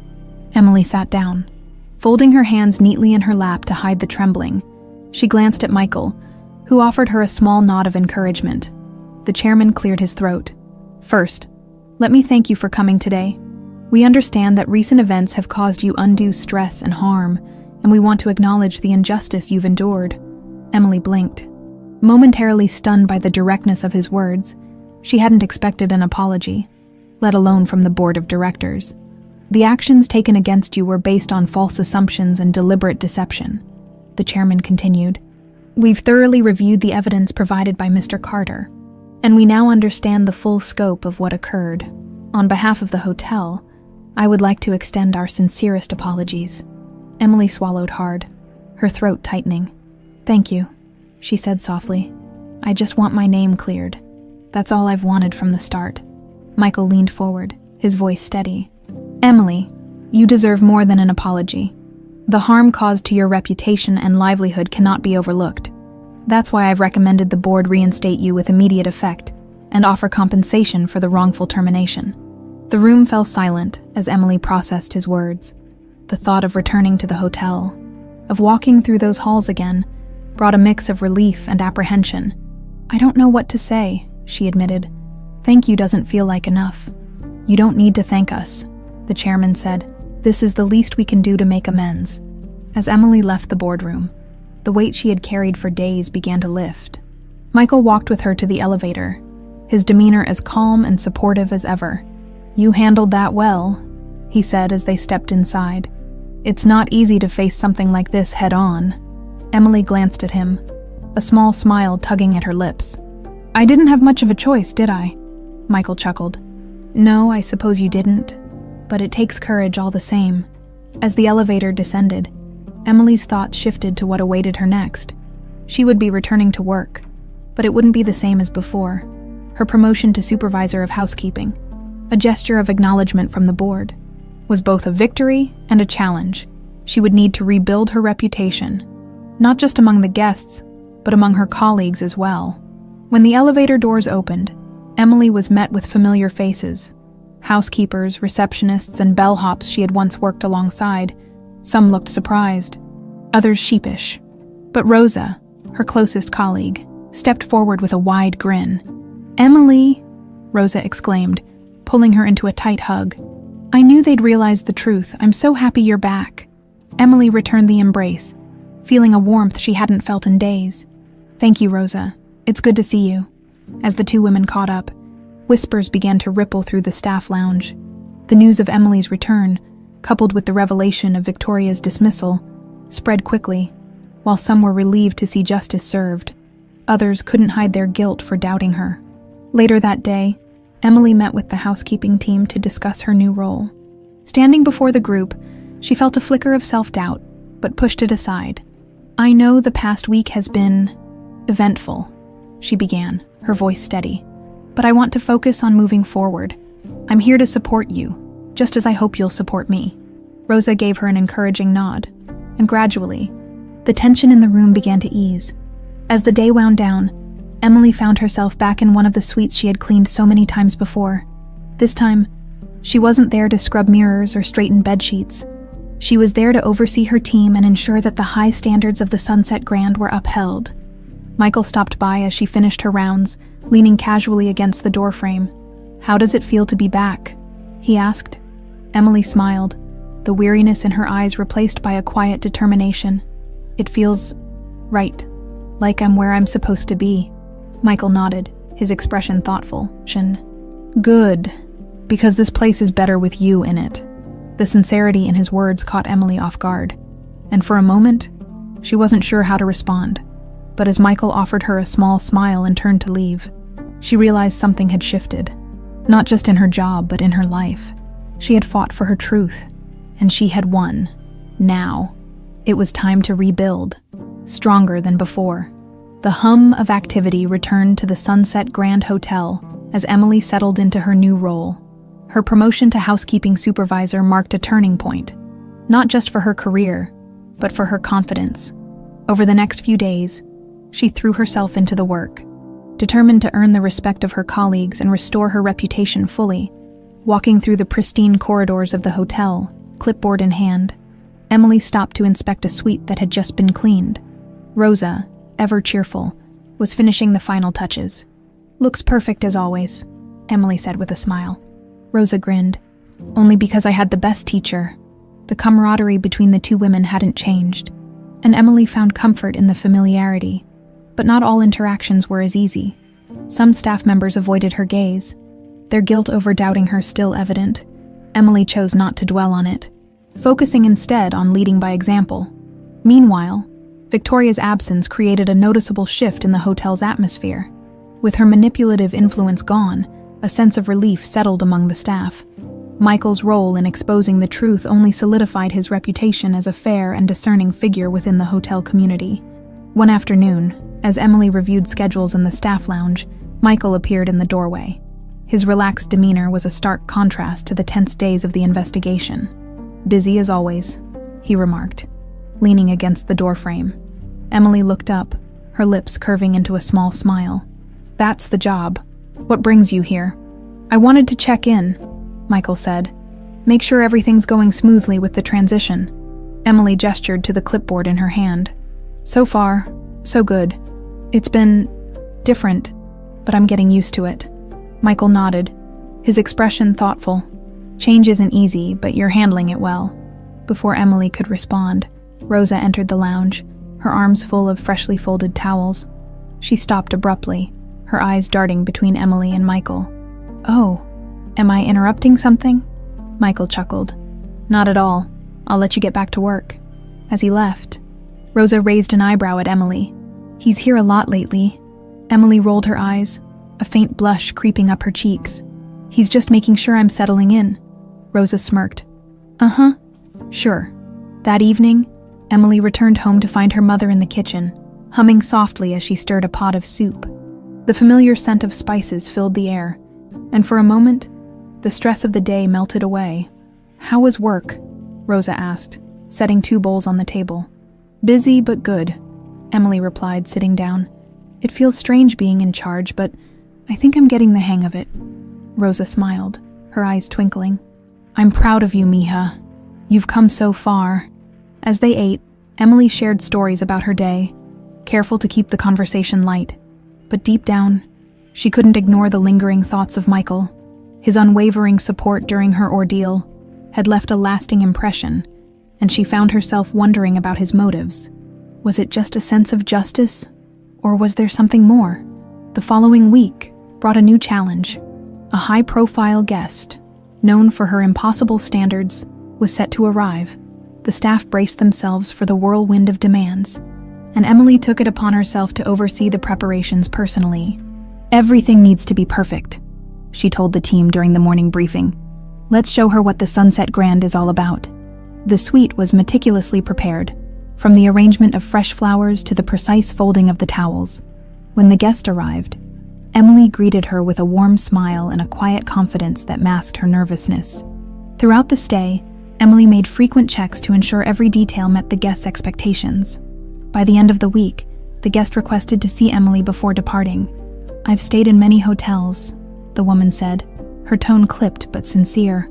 Emily sat down. Folding her hands neatly in her lap to hide the trembling, she glanced at Michael, who offered her a small nod of encouragement. The chairman cleared his throat. "First, let me thank you for coming today. We understand that recent events have caused you undue stress and harm, and we want to acknowledge the injustice you've endured." Emily blinked. Momentarily stunned by the directness of his words, she hadn't expected an apology, let alone from the board of directors. "The actions taken against you were based on false assumptions and deliberate deception," the chairman continued. "We've thoroughly reviewed the evidence provided by Mr. Carter, and we now understand the full scope of what occurred. On behalf of the hotel, I would like to extend our sincerest apologies." Emily swallowed hard, her throat tightening. "Thank you," she said softly. "I just want my name cleared. That's all I've wanted from the start." Michael leaned forward, his voice steady. "Emily, you deserve more than an apology. The harm caused to your reputation and livelihood cannot be overlooked. That's why I've recommended the board reinstate you with immediate effect and offer compensation for the wrongful termination." The room fell silent as Emily processed his words. The thought of returning to the hotel, of walking through those halls again, brought a mix of relief and apprehension. "I don't know what to say," she admitted. "Thank you doesn't feel like enough." "You don't need to thank us," the chairman said. "This is the least we can do to make amends." As Emily left the boardroom, the weight she had carried for days began to lift. Michael walked with her to the elevator, his demeanor as calm and supportive as ever. "You handled that well," he said as they stepped inside. "It's not easy to face something like this head-on." Emily glanced at him, a small smile tugging at her lips. "I didn't have much of a choice, did I?" Michael chuckled. "No, I suppose you didn't, but it takes courage all the same." As the elevator descended, Emily's thoughts shifted to what awaited her next. She would be returning to work, but it wouldn't be the same as before. Her promotion to supervisor of housekeeping, a gesture of acknowledgement from the board, was both a victory and a challenge. She would need to rebuild her reputation, not just among the guests, but among her colleagues as well. When the elevator doors opened, Emily was met with familiar faces: housekeepers, receptionists, and bellhops she had once worked alongside. Some looked surprised, others sheepish. But Rosa, her closest colleague, stepped forward with a wide grin. "Emily," Rosa exclaimed, pulling her into a tight hug. "I knew they'd realize the truth. I'm so happy you're back." Emily returned the embrace, feeling a warmth she hadn't felt in days. "Thank you, Rosa. It's good to see you." As the two women caught up, whispers began to ripple through the staff lounge. The news of Emily's return, coupled with the revelation of Victoria's dismissal, spread quickly. While some were relieved to see justice served, others couldn't hide their guilt for doubting her. Later that day, Emily met with the housekeeping team to discuss her new role. Standing before the group, she felt a flicker of self-doubt, but pushed it aside. "I know the past week has been eventful," she began, her voice steady. "But I want to focus on moving forward. I'm here to support you, just as I hope you'll support me." Rosa gave her an encouraging nod, and gradually, the tension in the room began to ease. As the day wound down, Emily found herself back in one of the suites she had cleaned so many times before. This time, she wasn't there to scrub mirrors or straighten bedsheets. She was there to oversee her team and ensure that the high standards of the Sunset Grand were upheld. Michael stopped by as she finished her rounds, leaning casually against the doorframe. "How does it feel to be back?" he asked. Emily smiled, the weariness in her eyes replaced by a quiet determination. "It feels right, like I'm where I'm supposed to be." Michael nodded, his expression thoughtful. "Good, because this place is better with you in it." The sincerity in his words caught Emily off guard, and for a moment, she wasn't sure how to respond. But as Michael offered her a small smile and turned to leave, she realized something had shifted. Not just in her job, but in her life. She had fought for her truth, and she had won. Now, it was time to rebuild, stronger than before. The hum of activity returned to the Sunset Grand Hotel as Emily settled into her new role. Her promotion to housekeeping supervisor marked a turning point, not just for her career, but for her confidence. Over the next few days, she threw herself into the work, determined to earn the respect of her colleagues and restore her reputation fully. Walking through the pristine corridors of the hotel, clipboard in hand, Emily stopped to inspect a suite that had just been cleaned. Rosa, ever cheerful, was finishing the final touches. "Looks perfect as always," Emily said with a smile. Rosa grinned. "Only because I had the best teacher." The camaraderie between the two women hadn't changed, and Emily found comfort in the familiarity. But not all interactions were as easy. Some staff members avoided her gaze, their guilt over doubting her still evident. Emily chose not to dwell on it, focusing instead on leading by example. Meanwhile, Victoria's absence created a noticeable shift in the hotel's atmosphere. With her manipulative influence gone, a sense of relief settled among the staff. Michael's role in exposing the truth only solidified his reputation as a fair and discerning figure within the hotel community. One afternoon, as Emily reviewed schedules in the staff lounge, Michael appeared in the doorway. His relaxed demeanor was a stark contrast to the tense days of the investigation. "Busy as always," he remarked, leaning against the doorframe. Emily looked up, her lips curving into a small smile. "That's the job. What brings you here?" "I wanted to check in," Michael said. "Make sure everything's going smoothly with the transition." Emily gestured to the clipboard in her hand. "So far, so good. It's been different, but I'm getting used to it." Michael nodded, his expression thoughtful. Change isn't easy, but you're handling it well. Before Emily could respond, Rosa entered the lounge, her arms full of freshly folded towels. She stopped abruptly, her eyes darting between Emily and Michael. "Oh, am I interrupting something?" Michael chuckled. "Not at all. I'll let you get back to work." As he left, Rosa raised an eyebrow at Emily. "He's here a lot lately." Emily rolled her eyes, a faint blush creeping up her cheeks. "He's just making sure I'm settling in." Rosa smirked. "Uh-huh, sure." That evening, Emily returned home to find her mother in the kitchen, humming softly as she stirred a pot of soup. The familiar scent of spices filled the air, and for a moment, the stress of the day melted away. "How was work?" Rosa asked, setting 2 bowls on the table. "Busy but good," Emily replied, sitting down. "It feels strange being in charge, but I think I'm getting the hang of it." Rosa smiled, her eyes twinkling. "I'm proud of you, Mija. You've come so far." As they ate, Emily shared stories about her day, careful to keep the conversation light. But deep down, she couldn't ignore the lingering thoughts of Michael. His unwavering support during her ordeal had left a lasting impression, and she found herself wondering about his motives. Was it just a sense of justice, or was there something more? The following week brought a new challenge. A high-profile guest, known for her impossible standards, was set to arrive. The staff braced themselves for the whirlwind of demands, and Emily took it upon herself to oversee the preparations personally. "Everything needs to be perfect," she told the team during the morning briefing. "Let's show her what the Sunset Grand is all about." The suite was meticulously prepared, from the arrangement of fresh flowers to the precise folding of the towels. When the guest arrived, Emily greeted her with a warm smile and a quiet confidence that masked her nervousness. Throughout the stay, Emily made frequent checks to ensure every detail met the guest's expectations. By the end of the week, the guest requested to see Emily before departing. "I've stayed in many hotels," the woman said, her tone clipped but sincere.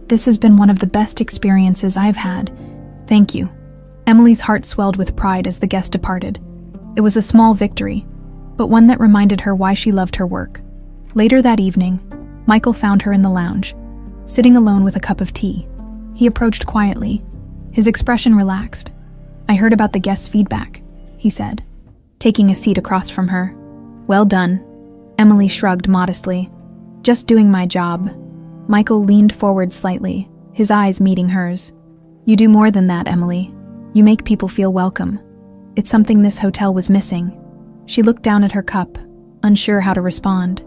"This has been one of the best experiences I've had. Thank you." Emily's heart swelled with pride as the guest departed. It was a small victory, but one that reminded her why she loved her work. Later that evening, Michael found her in the lounge, sitting alone with a cup of tea. He approached quietly, his expression relaxed. "I heard about the guest's feedback," he said, taking a seat across from her. "Well done." Emily shrugged modestly. "Just doing my job." Michael leaned forward slightly, his eyes meeting hers. "You do more than that, Emily. You make people feel welcome. It's something this hotel was missing." She looked down at her cup, unsure how to respond.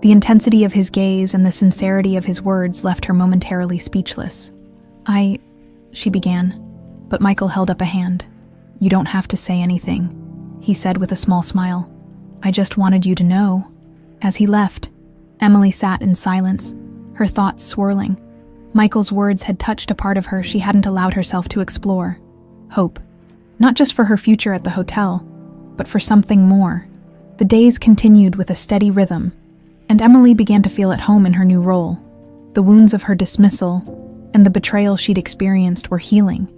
The intensity of his gaze and the sincerity of his words left her momentarily speechless. She began, but Michael held up a hand. "You don't have to say anything," he said with a small smile. "I just wanted you to know." As he left, Emily sat in silence, her thoughts swirling. Michael's words had touched a part of her she hadn't allowed herself to explore. Hope. Not just for her future at the hotel, but for something more. The days continued with a steady rhythm, and Emily began to feel at home in her new role. The wounds of her dismissal and the betrayal she'd experienced were healing,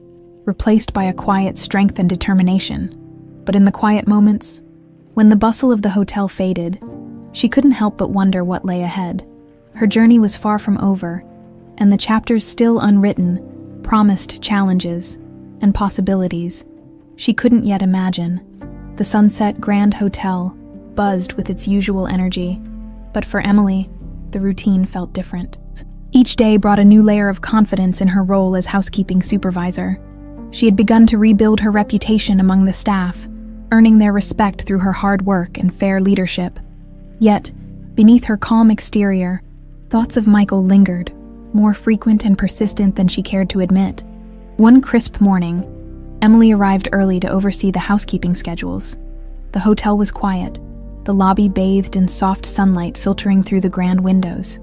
replaced by a quiet strength and determination. But in the quiet moments, when the bustle of the hotel faded, she couldn't help but wonder what lay ahead. Her journey was far from over, and the chapters still unwritten promised challenges and possibilities she couldn't yet imagine. The Sunset Grand Hotel buzzed with its usual energy, but for Emily, the routine felt different. Each day brought a new layer of confidence in her role as housekeeping supervisor. She had begun to rebuild her reputation among the staff, earning their respect through her hard work and fair leadership. Yet, beneath her calm exterior, thoughts of Michael lingered, more frequent and persistent than she cared to admit. One crisp morning, Emily arrived early to oversee the housekeeping schedules. The hotel was quiet, the lobby bathed in soft sunlight filtering through the grand windows.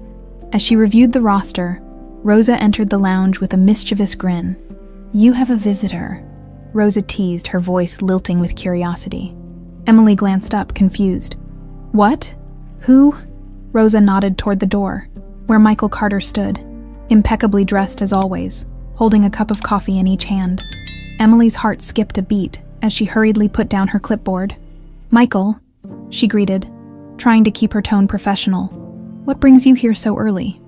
As she reviewed the roster, Rosa entered the lounge with a mischievous grin. "You have a visitor," Rosa teased, her voice lilting with curiosity. Emily glanced up, confused. "What? Who?" Rosa nodded toward the door, where Michael Carter stood, impeccably dressed as always, holding a cup of coffee in each hand. Emily's heart skipped a beat as she hurriedly put down her clipboard. "Michael," she greeted, trying to keep her tone professional. "What brings you here so early?"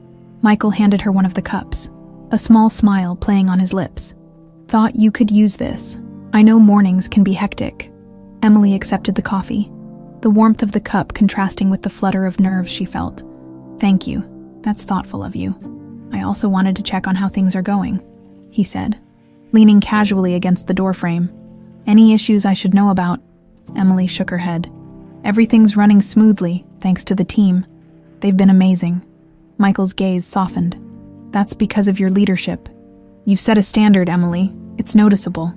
Michael handed her one of the cups, a small smile playing on his lips. "Thought you could use this. I know mornings can be hectic." Emily accepted the coffee, the warmth of the cup contrasting with the flutter of nerves she felt. "Thank you. That's thoughtful of you. I also wanted to check on how things are going," he said, leaning casually against the doorframe. "Any issues I should know about?" Emily shook her head. "Everything's running smoothly, thanks to the team. They've been amazing." Michael's gaze softened. "That's because of your leadership. You've set a standard, Emily. It's noticeable."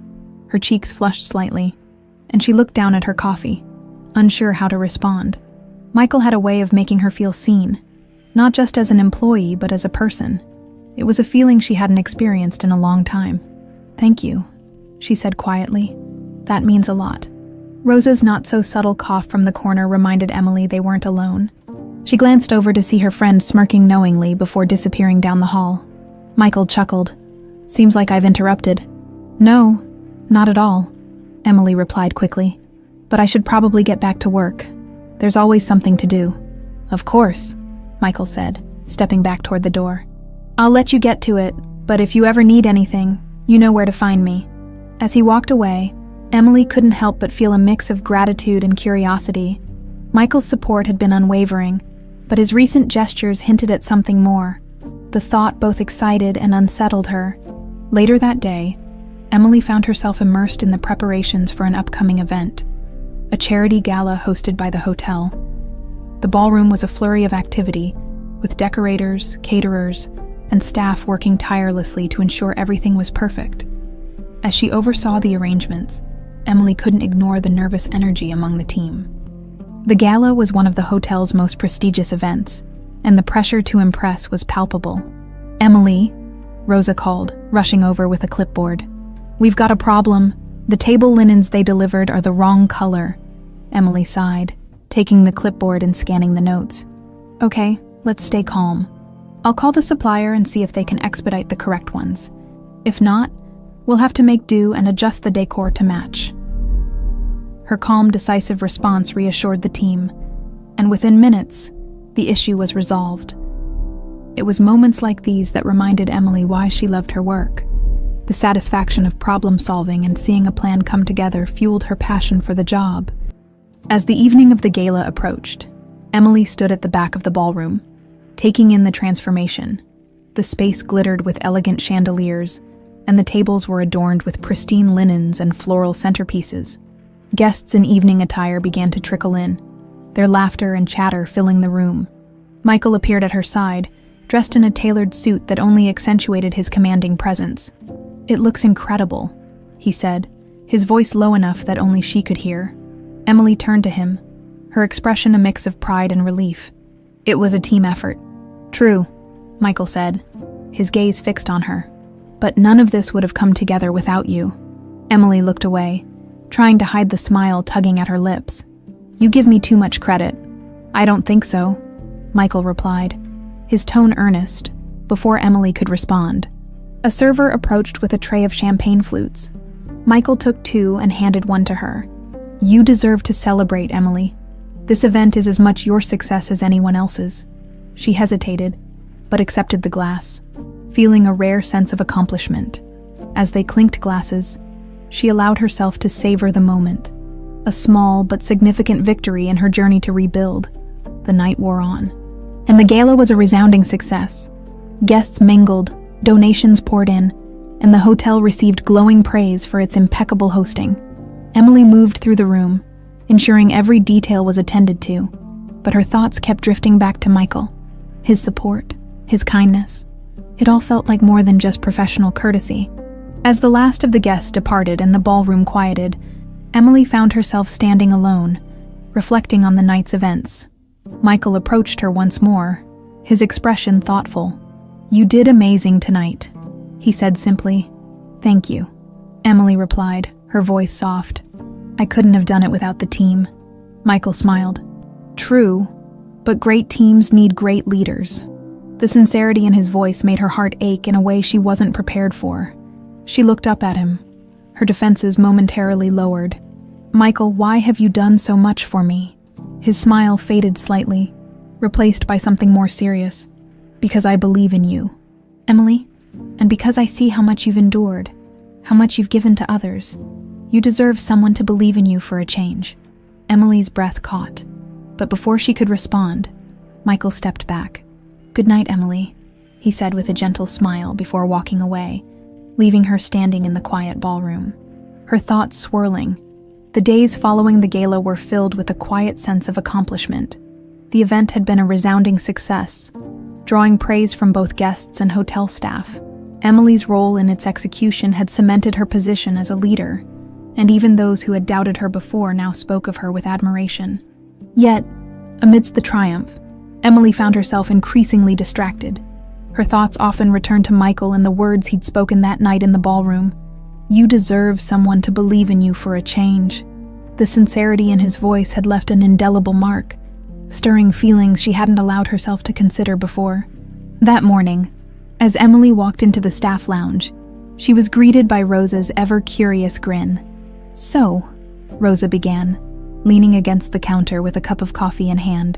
Her cheeks flushed slightly, and she looked down at her coffee, unsure how to respond. Michael had a way of making her feel seen, not just as an employee, but as a person. It was a feeling she hadn't experienced in a long time. "Thank you," she said quietly. "That means a lot." Rosa's not-so-subtle cough from the corner reminded Emily they weren't alone. She glanced over to see her friend smirking knowingly before disappearing down the hall. Michael chuckled. "Seems like I've interrupted." "No, not at all," Emily replied quickly. "But I should probably get back to work. There's always something to do." "Of course," Michael said, stepping back toward the door. "I'll let you get to it, but if you ever need anything, you know where to find me." As he walked away, Emily couldn't help but feel a mix of gratitude and curiosity. Michael's support had been unwavering, but his recent gestures hinted at something more. The thought both excited and unsettled her. Later that day, Emily found herself immersed in the preparations for an upcoming event, a charity gala hosted by the hotel. The ballroom was a flurry of activity, with decorators, caterers, and staff working tirelessly to ensure everything was perfect. As she oversaw the arrangements, Emily couldn't ignore the nervous energy among the team. The gala was one of the hotel's most prestigious events, and the pressure to impress was palpable. "Emily," Rosa called, rushing over with a clipboard. "We've got a problem. The table linens they delivered are the wrong color." Emily sighed, taking the clipboard and scanning the notes. "Okay, let's stay calm. I'll call the supplier and see if they can expedite the correct ones. If not, we'll have to make do and adjust the decor to match." Her calm, decisive response reassured the team, and within minutes, the issue was resolved. It was moments like these that reminded Emily why she loved her work. The satisfaction of problem-solving and seeing a plan come together fueled her passion for the job. As the evening of the gala approached, Emily stood at the back of the ballroom, taking in the transformation. The space glittered with elegant chandeliers, and the tables were adorned with pristine linens and floral centerpieces. Guests in evening attire began to trickle in, their laughter and chatter filling the room. Michael appeared at her side, dressed in a tailored suit that only accentuated his commanding presence. "It looks incredible," he said, his voice low enough that only she could hear. Emily turned to him, her expression a mix of pride and relief. "It was a team effort." "True," Michael said, his gaze fixed on her. "But none of this would have come together without you." Emily looked away, trying to hide the smile tugging at her lips. "You give me too much credit." "I don't think so," Michael replied, his tone earnest, before Emily could respond. A server approached with a tray of champagne flutes. Michael took two and handed one to her. "You deserve to celebrate, Emily. This event is as much your success as anyone else's." She hesitated, but accepted the glass, feeling a rare sense of accomplishment. As they clinked glasses, she allowed herself to savor the moment, a small but significant victory in her journey to rebuild. The night wore on, and the gala was a resounding success. Guests mingled, donations poured in, and the hotel received glowing praise for its impeccable hosting. Emily moved through the room, ensuring every detail was attended to, but her thoughts kept drifting back to Michael, his support, his kindness. It all felt like more than just professional courtesy. As the last of the guests departed and the ballroom quieted, Emily found herself standing alone, reflecting on the night's events. Michael approached her once more, his expression thoughtful. "You did amazing tonight," he said simply. "Thank you," Emily replied, her voice soft. "I couldn't have done it without the team." Michael smiled. "True, but great teams need great leaders." The sincerity in his voice made her heart ache in a way she wasn't prepared for. She looked up at him, her defenses momentarily lowered. "Michael, why have you done so much for me?" His smile faded slightly. replaced by something more serious. Because I believe in you, Emily, and because I see how much you've endured, how much you've given to others. You deserve someone to believe in you for a change. Emily's breath caught, but before she could respond, Michael stepped back. "Good night, Emily," he said with a gentle smile before walking away, leaving her standing in the quiet ballroom. Her thoughts swirling. The days following the gala were filled with a quiet sense of accomplishment. The event had been a resounding success, drawing praise from both guests and hotel staff. Emily's role in its execution had cemented her position as a leader, and even those who had doubted her before now spoke of her with admiration. Yet, amidst the triumph, Emily found herself increasingly distracted. Her thoughts often returned to Michael and the words he'd spoken that night in the ballroom. "You deserve someone to believe in you for a change." The sincerity in his voice had left an indelible mark, stirring feelings she hadn't allowed herself to consider before. That morning, as Emily walked into the staff lounge, she was greeted by Rosa's ever-curious grin. "So," Rosa began, leaning against the counter with a cup of coffee in hand,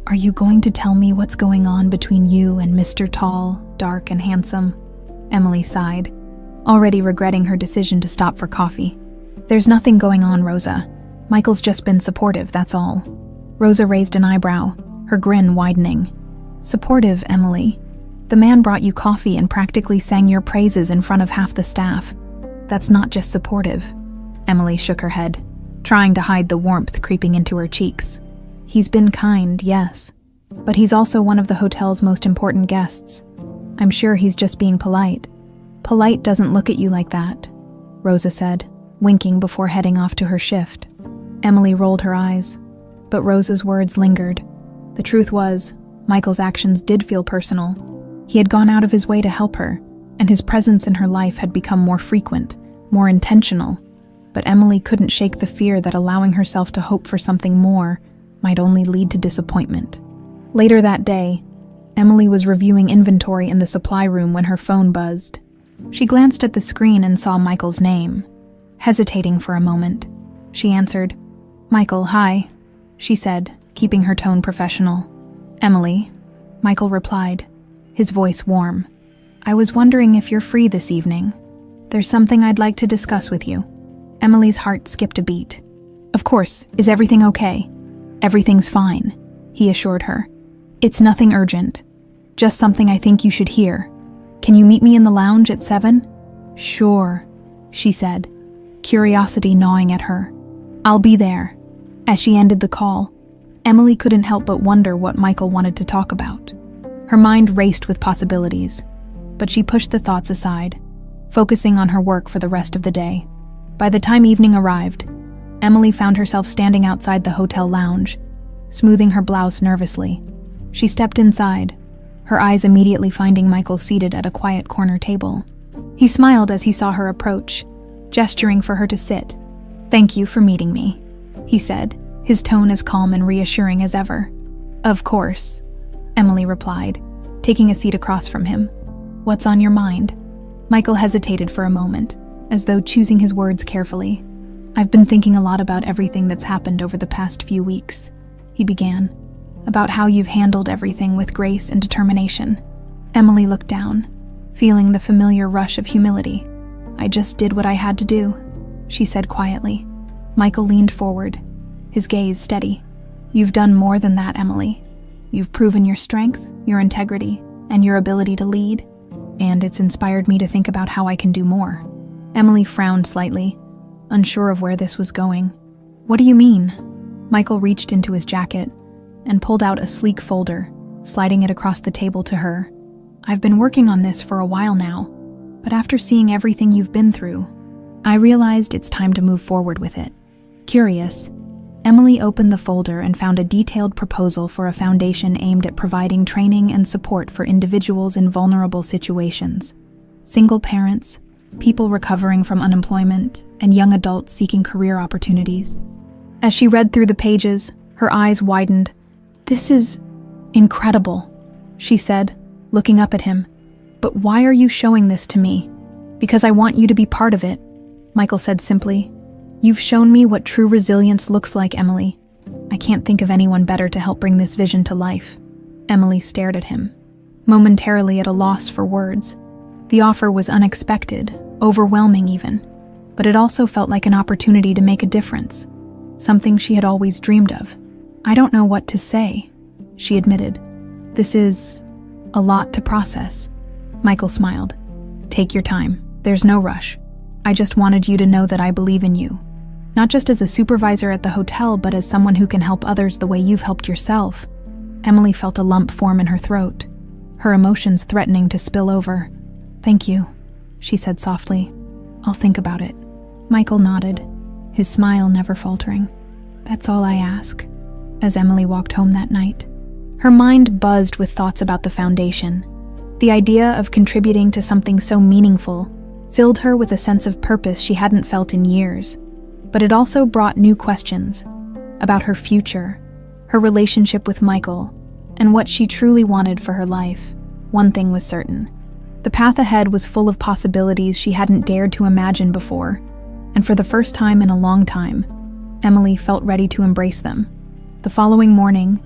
"are you going to tell me what's going on between you and Mr. Tall, dark, and handsome?" Emily sighed, already regretting her decision to stop for coffee. "There's nothing going on, Rosa. Michael's just been supportive, that's all." Rosa raised an eyebrow, her grin widening. "Supportive, Emily? The man brought you coffee and practically sang your praises in front of half the staff. That's not just supportive." Emily shook her head, trying to hide the warmth creeping into her cheeks. "He's been kind, yes, but he's also one of the hotel's most important guests. I'm sure he's just being polite." "Polite doesn't look at you like that," Rosa said, winking before heading off to her shift. Emily rolled her eyes, but Rosa's words lingered. The truth was, Michael's actions did feel personal. He had gone out of his way to help her, and his presence in her life had become more frequent, more intentional. But Emily couldn't shake the fear that allowing herself to hope for something more might only lead to disappointment. Later that day, Emily was reviewing inventory in the supply room when her phone buzzed. She glanced at the screen and saw Michael's name. Hesitating for a moment, she answered. "Michael, hi," she said, keeping her tone professional. "Emily," Michael replied, his voice warm. "I was wondering if you're free this evening. There's something I'd like to discuss with you." Emily's heart skipped a beat. "Of course, is everything okay?" "Everything's fine," he assured her. "It's nothing urgent, just something I think you should hear. Can you meet me in the lounge at 7? "Sure," she said, curiosity gnawing at her. "I'll be there." As she ended the call, Emily couldn't help but wonder what Michael wanted to talk about. Her mind raced with possibilities, but she pushed the thoughts aside, focusing on her work for the rest of the day. By the time evening arrived, Emily found herself standing outside the hotel lounge, smoothing her blouse nervously. She stepped inside, her eyes immediately finding Michael seated at a quiet corner table. He smiled as he saw her approach, gesturing for her to sit. "Thank you for meeting me," he said, his tone as calm and reassuring as ever. "Of course," Emily replied, taking a seat across from him. "What's on your mind?" Michael hesitated for a moment, as though choosing his words carefully. "I've been thinking a lot about everything that's happened over the past few weeks," he began, "about how you've handled everything with grace and determination." Emily looked down, feeling the familiar rush of humility. "I just did what I had to do," she said quietly. Michael leaned forward, his gaze steady. "You've done more than that, Emily. You've proven your strength, your integrity, and your ability to lead, and it's inspired me to think about how I can do more." Emily frowned slightly, unsure of where this was going. "What do you mean?" Michael reached into his jacket and pulled out a sleek folder, sliding it across the table to her. "I've been working on this for a while now, but after seeing everything you've been through, I realized it's time to move forward with it." Curious, Emily opened the folder and found a detailed proposal for a foundation aimed at providing training and support for individuals in vulnerable situations. Single parents, people recovering from unemployment, and young adults seeking career opportunities. As she read through the pages, her eyes widened. "This is incredible," she said, looking up at him. "But why are you showing this to me?" "Because I want you to be part of it," Michael said simply. "You've shown me what true resilience looks like, Emily. I can't think of anyone better to help bring this vision to life." Emily stared at him, momentarily at a loss for words. The offer was unexpected, overwhelming even, but it also felt like an opportunity to make a difference, something she had always dreamed of. "I don't know what to say," she admitted. "This is a lot to process." Michael smiled. "Take your time. There's no rush. I just wanted you to know that I believe in you. Not just as a supervisor at the hotel, but as someone who can help others the way you've helped yourself." Emily felt a lump form in her throat, her emotions threatening to spill over. "Thank you," she said softly. "I'll think about it." Michael nodded, his smile never faltering. "That's all I ask." As Emily walked home that night, her mind buzzed with thoughts about the foundation. The idea of contributing to something so meaningful filled her with a sense of purpose she hadn't felt in years. But it also brought new questions about her future, her relationship with Michael, and what she truly wanted for her life. One thing was certain. The path ahead was full of possibilities she hadn't dared to imagine before, and for the first time in a long time, Emily felt ready to embrace them. The following morning,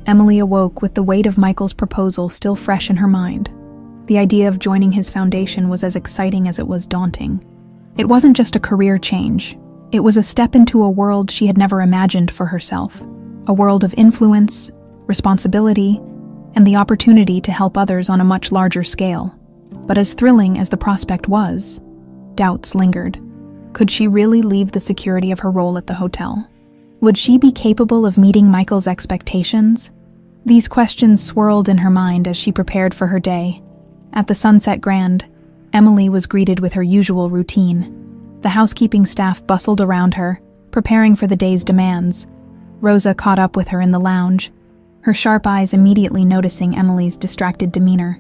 Emily awoke with the weight of Michael's proposal still fresh in her mind. The idea of joining his foundation was as exciting as it was daunting. It wasn't just a career change. It was a step into a world she had never imagined for herself, a world of influence, responsibility, and the opportunity to help others on a much larger scale. But as thrilling as the prospect was, doubts lingered. Could she really leave the security of her role at the hotel? Would she be capable of meeting Michael's expectations? These questions swirled in her mind as she prepared for her day. At the Sunset Grand, Emily was greeted with her usual routine. The housekeeping staff bustled around her, preparing for the day's demands. Rosa caught up with her in the lounge, her sharp eyes immediately noticing Emily's distracted demeanor.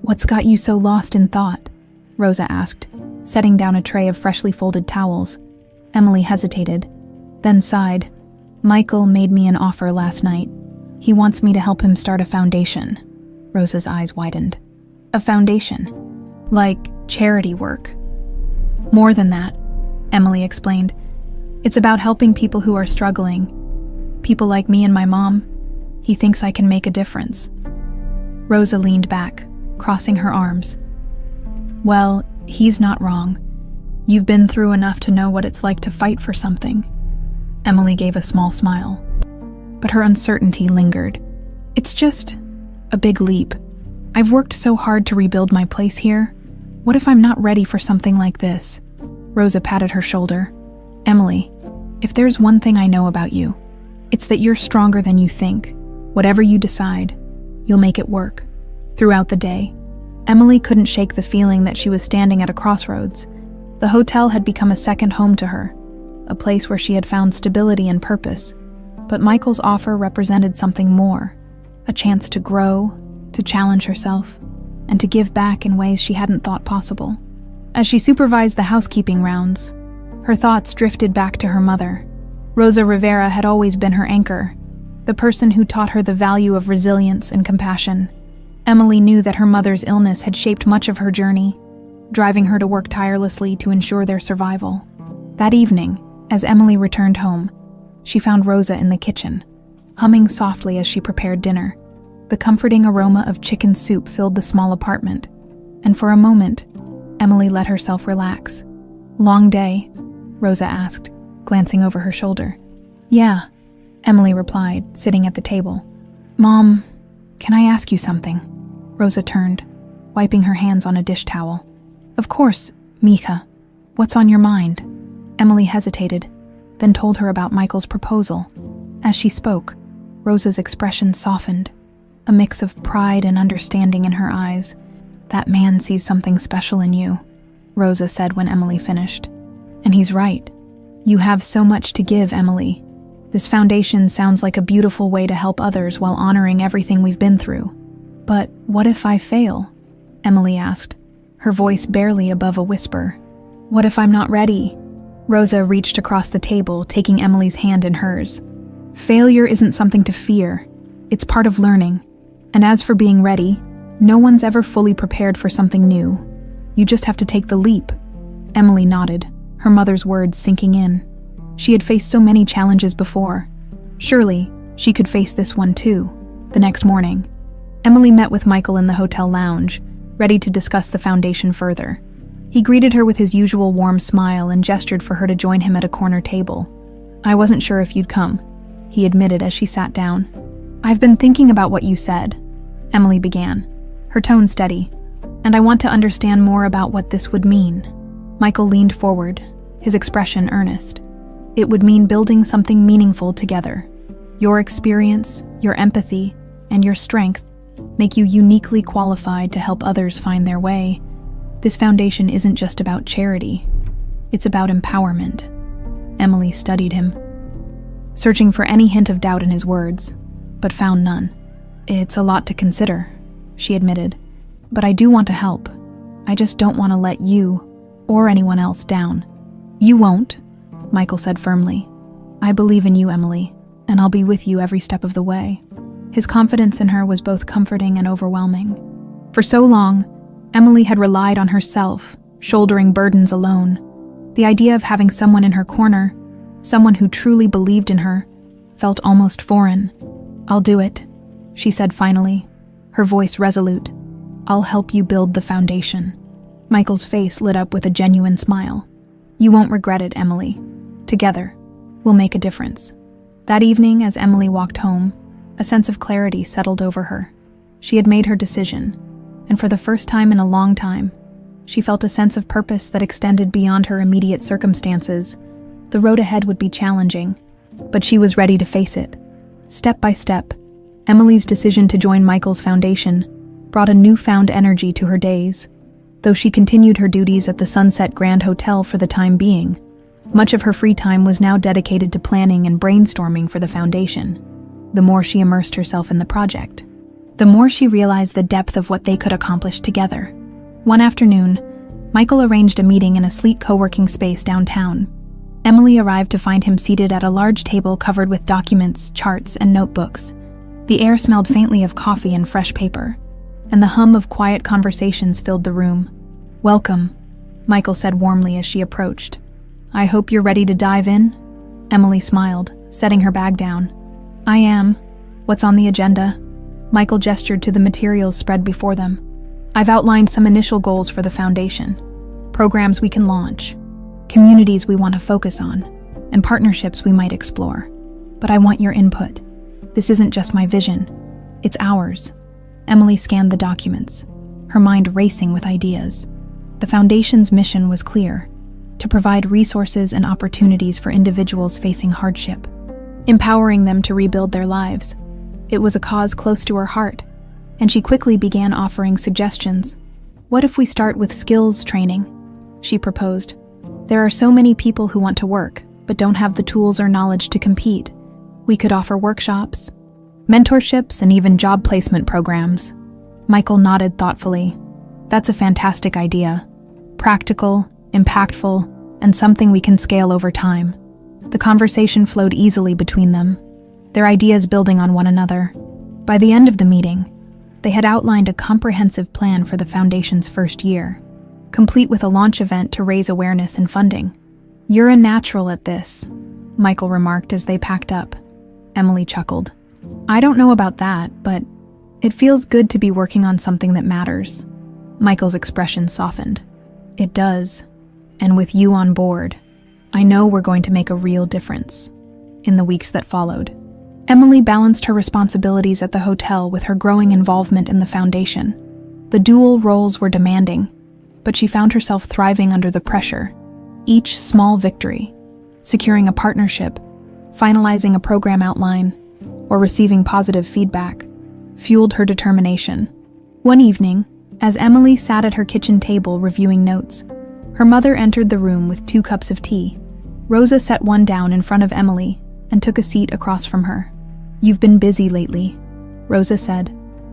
"What's got you so lost in thought?" Rosa asked, setting down a tray of freshly folded towels. Emily hesitated, then sighed. "Michael made me an offer last night. He wants me to help him start a foundation." Rosa's eyes widened. "A foundation? Like charity work?" "More than that," Emily explained. "It's about helping people who are struggling. People like me and my mom. He thinks I can make a difference." Rosa leaned back, crossing her arms. "Well, he's not wrong. You've been through enough to know what it's like to fight for something." Emily gave a small smile, but her uncertainty lingered. "It's just a big leap. I've worked so hard to rebuild my place here. What if I'm not ready for something like this?" Rosa patted her shoulder. "Emily, if there's one thing I know about you, it's that you're stronger than you think. Whatever you decide, you'll make it work." Throughout the day, Emily couldn't shake the feeling that she was standing at a crossroads. The hotel had become a second home to her, a place where she had found stability and purpose. But Michael's offer represented something more, a chance to grow, to challenge herself, and to give back in ways she hadn't thought possible. As she supervised the housekeeping rounds, her thoughts drifted back to her mother. Rosa Rivera had always been her anchor, the person who taught her the value of resilience and compassion. Emily knew that her mother's illness had shaped much of her journey, driving her to work tirelessly to ensure their survival. That evening, as Emily returned home, she found Rosa in the kitchen, humming softly as she prepared dinner. The comforting aroma of chicken soup filled the small apartment, and for a moment, Emily let herself relax. "Long day?" Rosa asked, glancing over her shoulder. "Yeah," Emily replied, sitting at the table. "Mom, can I ask you something?" Rosa turned, wiping her hands on a dish towel. "Of course, Mika. What's on your mind?" Emily hesitated, then told her about Michael's proposal. As she spoke, Rosa's expression softened, a mix of pride and understanding in her eyes. "That man sees something special in you," Rosa said when Emily finished. "And he's right. You have so much to give, Emily. This foundation sounds like a beautiful way to help others while honoring everything we've been through. But what if I fail?" Emily asked, her voice barely above a whisper. "What if I'm not ready?" Rosa reached across the table, taking Emily's hand in hers. "Failure isn't something to fear. It's part of learning. And as for being ready, no one's ever fully prepared for something new. You just have to take the leap." Emily nodded, her mother's words sinking in. She had faced so many challenges before. Surely, she could face this one too. The next morning, Emily met with Michael in the hotel lounge, ready to discuss the foundation further. He greeted her with his usual warm smile and gestured for her to join him at a corner table. "I wasn't sure if you'd come," he admitted as she sat down. "I've been thinking about what you said," Emily began, her tone steady, "and I want to understand more about what this would mean." Michael leaned forward, his expression earnest. "It would mean building something meaningful together. Your experience, your empathy, and your strength make you uniquely qualified to help others find their way. This foundation isn't just about charity. It's about empowerment." Emily studied him, searching for any hint of doubt in his words, but found none. "It's a lot to consider," she admitted, "but I do want to help. I just don't want to let you or anyone else down." "You won't," Michael said firmly. "I believe in you, Emily, and I'll be with you every step of the way." His confidence in her was both comforting and overwhelming. For so long, Emily had relied on herself, shouldering burdens alone. The idea of having someone in her corner, someone who truly believed in her, felt almost foreign. "I'll do it," she said finally, her voice resolute. "I'll help you build the foundation." Michael's face lit up with a genuine smile. "You won't regret it, Emily. Together, we'll make a difference." That evening, as Emily walked home, a sense of clarity settled over her. She had made her decision, and for the first time in a long time, she felt a sense of purpose that extended beyond her immediate circumstances. The road ahead would be challenging, but she was ready to face it. Step by step, Emily's decision to join Michael's foundation brought a newfound energy to her days. Though she continued her duties at the Sunset Grand Hotel for the time being, much of her free time was now dedicated to planning and brainstorming for the foundation. The more she immersed herself in the project, the more she realized the depth of what they could accomplish together. One afternoon, Michael arranged a meeting in a sleek co-working space downtown. Emily arrived to find him seated at a large table covered with documents, charts, and notebooks. The air smelled faintly of coffee and fresh paper, and the hum of quiet conversations filled the room. "Welcome," Michael said warmly as she approached. "I hope you're ready to dive in?" Emily smiled, setting her bag down. "I am. What's on the agenda?" Michael gestured to the materials spread before them. "I've outlined some initial goals for the foundation, programs we can launch, communities we want to focus on, and partnerships we might explore. But I want your input. This isn't just my vision, it's ours." Emily scanned the documents, her mind racing with ideas. The foundation's mission was clear: to provide resources and opportunities for individuals facing hardship, empowering them to rebuild their lives. It was a cause close to her heart, and she quickly began offering suggestions. "What if we start with skills training?" she proposed. "There are so many people who want to work, but don't have the tools or knowledge to compete. We could offer workshops, mentorships, and even job placement programs." Michael nodded thoughtfully. "That's a fantastic idea. Practical, impactful, and something we can scale over time." The conversation flowed easily between them, their ideas building on one another. By the end of the meeting, they had outlined a comprehensive plan for the foundation's first year, complete with a launch event to raise awareness and funding. "You're a natural at this," Michael remarked as they packed up. Emily chuckled. "I don't know about that, but it feels good to be working on something that matters." Michael's expression softened. "It does, and with you on board, I know we're going to make a real difference." In the weeks that followed, Emily balanced her responsibilities at the hotel with her growing involvement in the foundation. The dual roles were demanding, but she found herself thriving under the pressure. Each small victory, securing a partnership, finalizing a program outline, or receiving positive feedback, fueled her determination. One evening, as Emily sat at her kitchen table reviewing notes, her mother entered the room with 2 cups of tea. Rosa set one down in front of Emily and took a seat across from her. "You've been busy lately," Rosa said,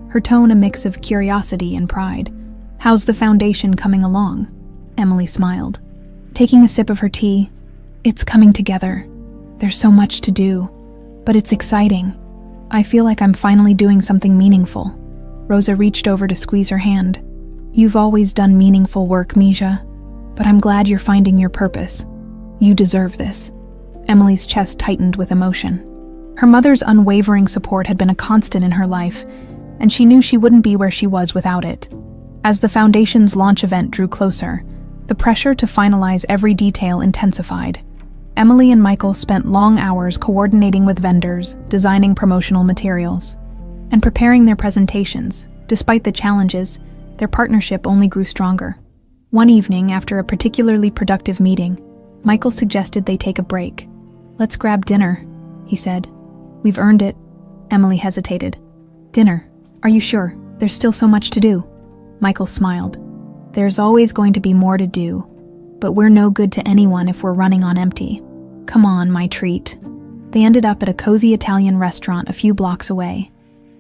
her tone a mix of curiosity and pride. "How's the foundation coming along?" Emily smiled, taking a sip of her tea. "It's coming together. There's so much to do, but it's exciting. I feel like I'm finally doing something meaningful." Rosa reached over to squeeze her hand. "You've always done meaningful work, Misha, but I'm glad you're finding your purpose. You deserve this." Emily's chest tightened with emotion. Her mother's unwavering support had been a constant in her life, and she knew she wouldn't be where she was without it. As the foundation's launch event drew closer, the pressure to finalize every detail intensified. Emily and Michael spent long hours coordinating with vendors, designing promotional materials, and preparing their presentations. Despite the challenges, their partnership only grew stronger. One evening, after a particularly productive meeting, Michael suggested they take a break. "Let's grab dinner," he said. "We've earned it." Emily hesitated. "Dinner? Are you sure? There's still so much to do." Michael smiled. "There's always going to be more to do, but we're no good to anyone if we're running on empty. Come on, my treat." They ended up at a cozy Italian restaurant a few blocks away,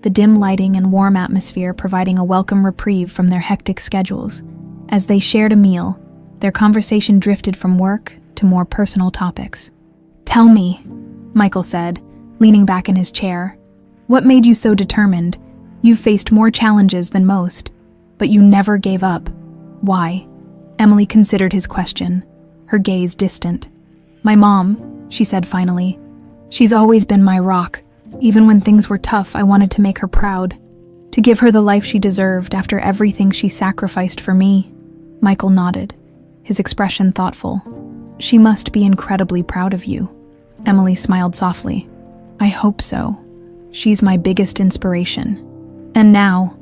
the dim lighting and warm atmosphere providing a welcome reprieve from their hectic schedules. As they shared a meal, their conversation drifted from work to more personal topics. "Tell me," Michael said, leaning back in his chair, "what made you so determined? You've faced more challenges than most, but you never gave up. Why?" Emily considered his question, her gaze distant. "My mom," she said finally. "She's always been my rock. Even when things were tough, I wanted to make her proud, to give her the life she deserved after everything she sacrificed for me." Michael nodded, his expression thoughtful. "She must be incredibly proud of you." Emily smiled softly. "I hope so. She's my biggest inspiration." "And now,"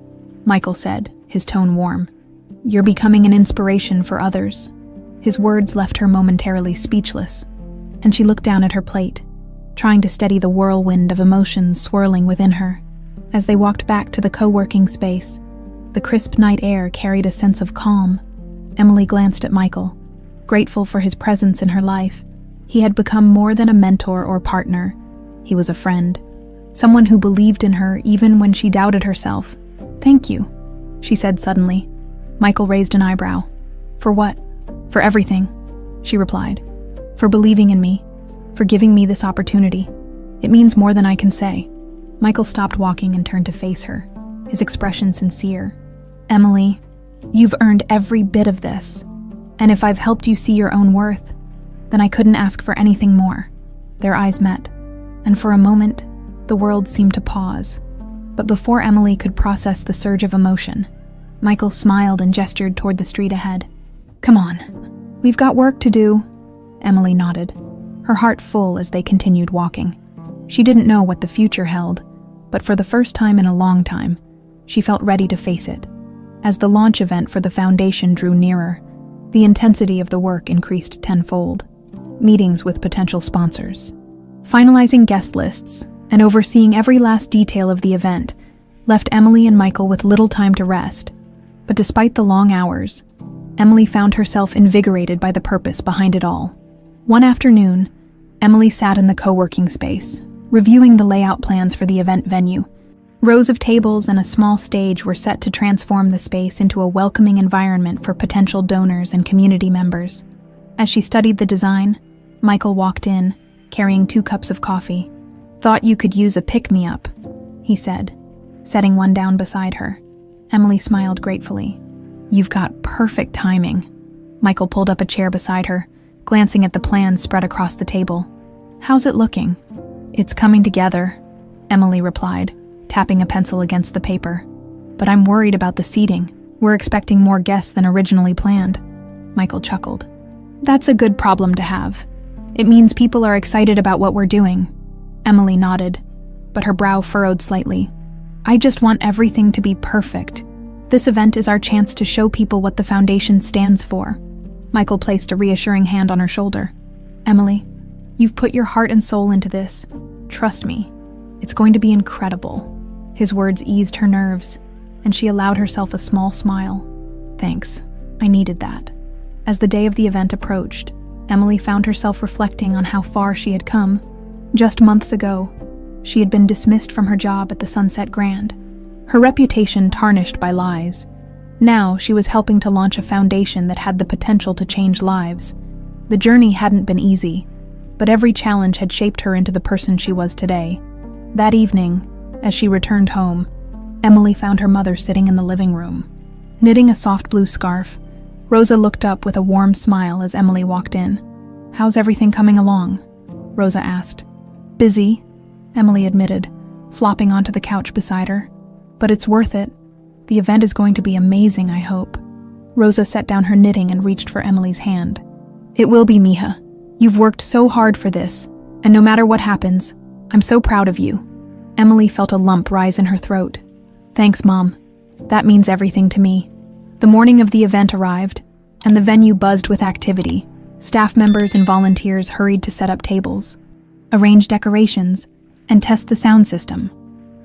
Michael said, his tone warm, "you're becoming an inspiration for others." His words left her momentarily speechless, and she looked down at her plate, trying to steady the whirlwind of emotions swirling within her. As they walked back to the co-working space, the crisp night air carried a sense of calm. Emily glanced at Michael, grateful for his presence in her life. He had become more than a mentor or partner. He was a friend, someone who believed in her even when she doubted herself. "Thank you," she said suddenly. Michael raised an eyebrow. "For what?" "For everything," she replied. "For believing in me, for giving me this opportunity. It means more than I can say." Michael stopped walking and turned to face her, his expression sincere. "Emily, you've earned every bit of this, and if I've helped you see your own worth, then I couldn't ask for anything more." Their eyes met, and for a moment, the world seemed to pause. But before Emily could process the surge of emotion, Michael smiled and gestured toward the street ahead. "Come on, we've got work to do." Emily nodded, her heart full as they continued walking. She didn't know what the future held, but for the first time in a long time, she felt ready to face it. As the launch event for the foundation drew nearer, the intensity of the work increased tenfold. Meetings with potential sponsors, finalizing guest lists, and overseeing every last detail of the event left Emily and Michael with little time to rest. But despite the long hours, Emily found herself invigorated by the purpose behind it all. One afternoon, Emily sat in the co-working space, reviewing the layout plans for the event venue. Rows of tables and a small stage were set to transform the space into a welcoming environment for potential donors and community members. As she studied the design, Michael walked in, carrying 2 cups of coffee. "Thought you could use a pick-me-up," he said, setting one down beside her. Emily smiled gratefully. "You've got perfect timing." Michael pulled up a chair beside her, glancing at the plans spread across the table. "How's it looking?" "It's coming together," Emily replied, tapping a pencil against the paper. "But I'm worried about the seating. We're expecting more guests than originally planned." Michael chuckled. "That's a good problem to have. It means people are excited about what we're doing." Emily nodded, but her brow furrowed slightly. "I just want everything to be perfect. This event is our chance to show people what the foundation stands for." Michael placed a reassuring hand on her shoulder. "Emily, you've put your heart and soul into this. Trust me, it's going to be incredible." His words eased her nerves, and she allowed herself a small smile. "Thanks, I needed that." As the day of the event approached, Emily found herself reflecting on how far she had come. Just months ago, she had been dismissed from her job at the Sunset Grand, her reputation tarnished by lies. Now she was helping to launch a foundation that had the potential to change lives. The journey hadn't been easy, but every challenge had shaped her into the person she was today. That evening, as she returned home, Emily found her mother sitting in the living room, knitting a soft blue scarf. Rosa looked up with a warm smile as Emily walked in. "How's everything coming along?" Rosa asked. "Busy," Emily admitted, flopping onto the couch beside her. But it's worth it. The event is going to be amazing, I hope. Rosa set down her knitting and reached for Emily's hand. It will be, Mija. You've worked so hard for this, and no matter what happens, I'm so proud of you. Emily felt a lump rise in her throat. Thanks, Mom. That means everything to me. The morning of the event arrived, and the venue buzzed with activity. Staff members and volunteers hurried to set up tables, arrange decorations, and test the sound system.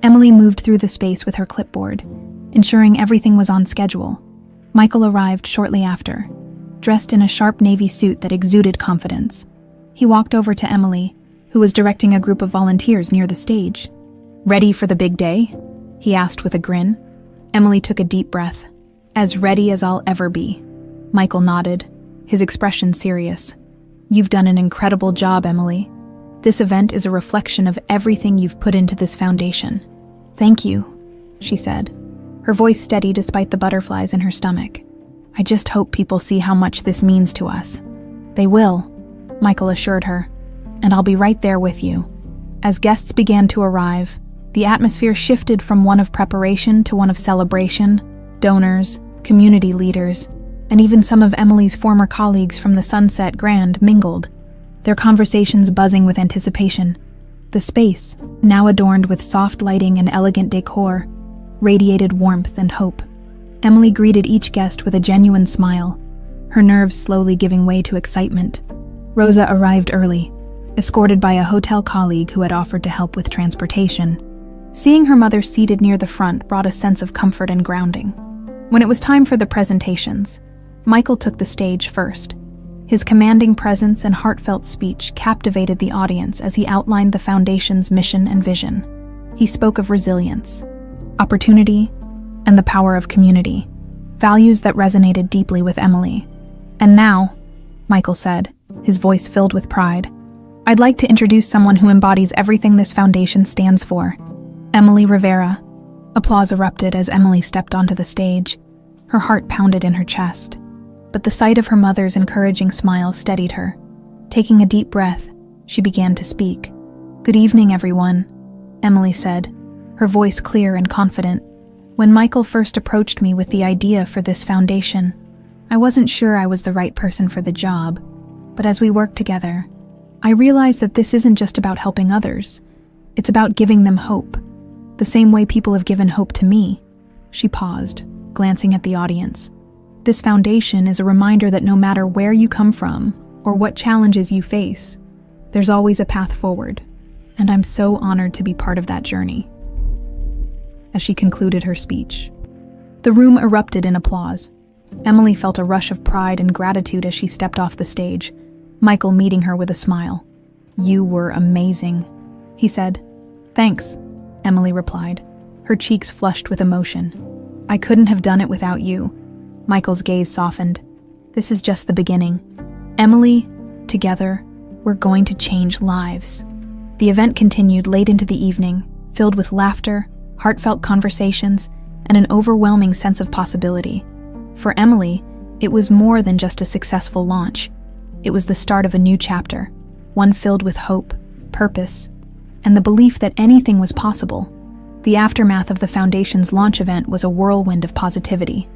Emily moved through the space with her clipboard, ensuring everything was on schedule. Michael arrived shortly after, dressed in a sharp navy suit that exuded confidence. He walked over to Emily, who was directing a group of volunteers near the stage. Ready for the big day? He asked with a grin. Emily took a deep breath. As ready as I'll ever be. Michael nodded, his expression serious. You've done an incredible job, Emily. This event is a reflection of everything you've put into this foundation. Thank you, she said, her voice steady despite the butterflies in her stomach. I just hope people see how much this means to us. They will, Michael assured her, and I'll be right there with you. As guests began to arrive, the atmosphere shifted from one of preparation to one of celebration. Donors, community leaders, and even some of Emily's former colleagues from the Sunset Grand mingled, their conversations buzzing with anticipation. The space, now adorned with soft lighting and elegant decor, radiated warmth and hope. Emily greeted each guest with a genuine smile, her nerves slowly giving way to excitement. Rosa arrived early, escorted by a hotel colleague who had offered to help with transportation. Seeing her mother seated near the front brought a sense of comfort and grounding. When it was time for the presentations, Michael took the stage first. His commanding presence and heartfelt speech captivated the audience as he outlined the foundation's mission and vision. He spoke of resilience, opportunity, and the power of community, values that resonated deeply with Emily. And now, Michael said, his voice filled with pride, I'd like to introduce someone who embodies everything this foundation stands for. Emily Rivera. Applause erupted as Emily stepped onto the stage. Her heart pounded in her chest. But the sight of her mother's encouraging smile steadied her. Taking a deep breath, she began to speak. Good evening, everyone, Emily said, her voice clear and confident. When Michael first approached me with the idea for this foundation, I wasn't sure I was the right person for the job. But as we worked together, I realized that this isn't just about helping others. It's about giving them hope. The same way people have given hope to me. She paused, glancing at the audience. This foundation is a reminder that no matter where you come from or what challenges you face, there's always a path forward, and I'm so honored to be part of that journey. As she concluded her speech, the room erupted in applause. Emily felt a rush of pride and gratitude as she stepped off the stage, Michael meeting her with a smile. You were amazing, he said. Thanks, Emily replied, her cheeks flushed with emotion. I couldn't have done it without you. Michael's gaze softened. This is just the beginning. Emily, together, we're going to change lives. The event continued late into the evening, filled with laughter, heartfelt conversations, and an overwhelming sense of possibility. For Emily, it was more than just a successful launch. It was the start of a new chapter, one filled with hope, purpose, and the belief that anything was possible. The aftermath of the Foundation's launch event was a whirlwind of positivity.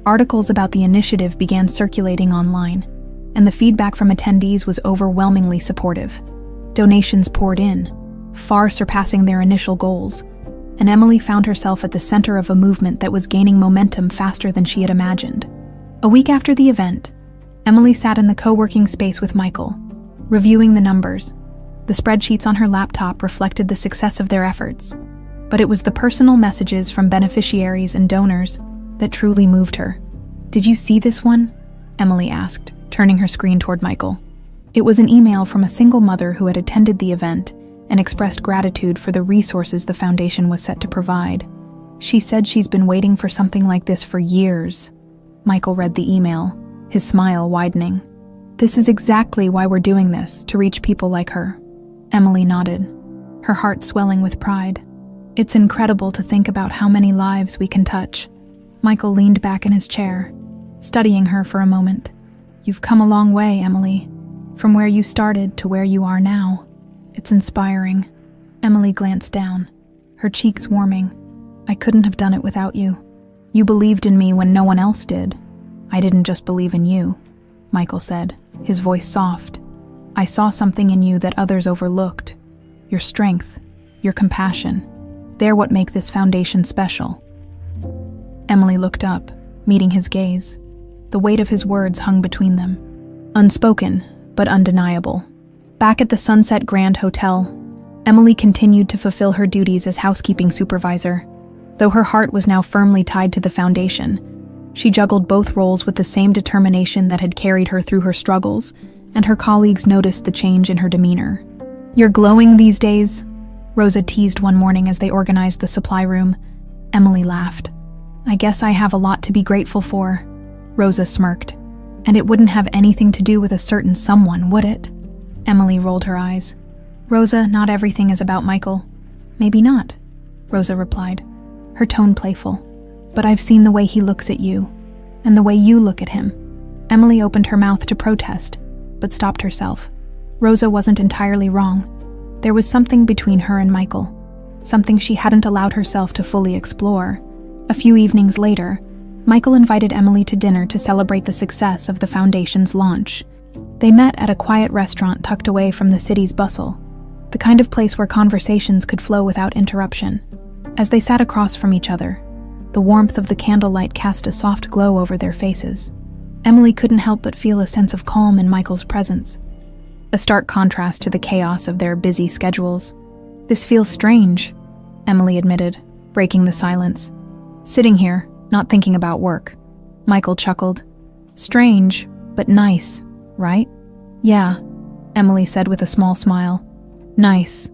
Articles about the initiative began circulating online, and the feedback from attendees was overwhelmingly supportive. Donations poured in, far surpassing their initial goals, and Emily found herself at the center of a movement that was gaining momentum faster than she had imagined. A week after the event, Emily sat in the co-working space with Michael, reviewing the numbers. The spreadsheets on her laptop reflected the success of their efforts, but it was the personal messages from beneficiaries and donors that truly moved her. Did you see this one? Emily asked, turning her screen toward Michael. It was an email from a single mother who had attended the event and expressed gratitude for the resources the foundation was set to provide. She said she's been waiting for something like this for years. Michael read the email, his smile widening. This is exactly why we're doing this, to reach people like her. Emily nodded, her heart swelling with pride. It's incredible to think about how many lives we can touch. Michael leaned back in his chair, studying her for a moment. You've come a long way, Emily, from where you started to where you are now. It's inspiring. Emily glanced down, her cheeks warming. I couldn't have done it without you. You believed in me when no one else did. I didn't just believe in you, Michael said, his voice soft. I saw something in you that others overlooked. Your strength, your compassion. They're what make this foundation special. Emily looked up, meeting his gaze. The weight of his words hung between them. Unspoken, but undeniable. Back at the Sunset Grand Hotel, Emily continued to fulfill her duties as housekeeping supervisor. Though her heart was now firmly tied to the foundation, she juggled both roles with the same determination that had carried her through her struggles, and her colleagues noticed the change in her demeanor. You're glowing these days, Rosa teased one morning as they organized the supply room. Emily laughed. I guess I have a lot to be grateful for, Rosa smirked. And it wouldn't have anything to do with a certain someone, would it? Emily rolled her eyes. Rosa, not everything is about Michael. Maybe not, Rosa replied, her tone playful. But I've seen the way he looks at you, and the way you look at him. Emily opened her mouth to protest, but stopped herself. Rosa wasn't entirely wrong. There was something between her and Michael, something she hadn't allowed herself to fully explore. A few evenings later, Michael invited Emily to dinner to celebrate the success of the foundation's launch. They met at a quiet restaurant tucked away from the city's bustle, the kind of place where conversations could flow without interruption. As they sat across from each other, the warmth of the candlelight cast a soft glow over their faces. Emily couldn't help but feel a sense of calm in Michael's presence, a stark contrast to the chaos of their busy schedules. This feels strange, Emily admitted, breaking the silence. Sitting here, not thinking about work. Michael chuckled. Strange, but nice, right? Yeah, Emily said with a small smile. Nice.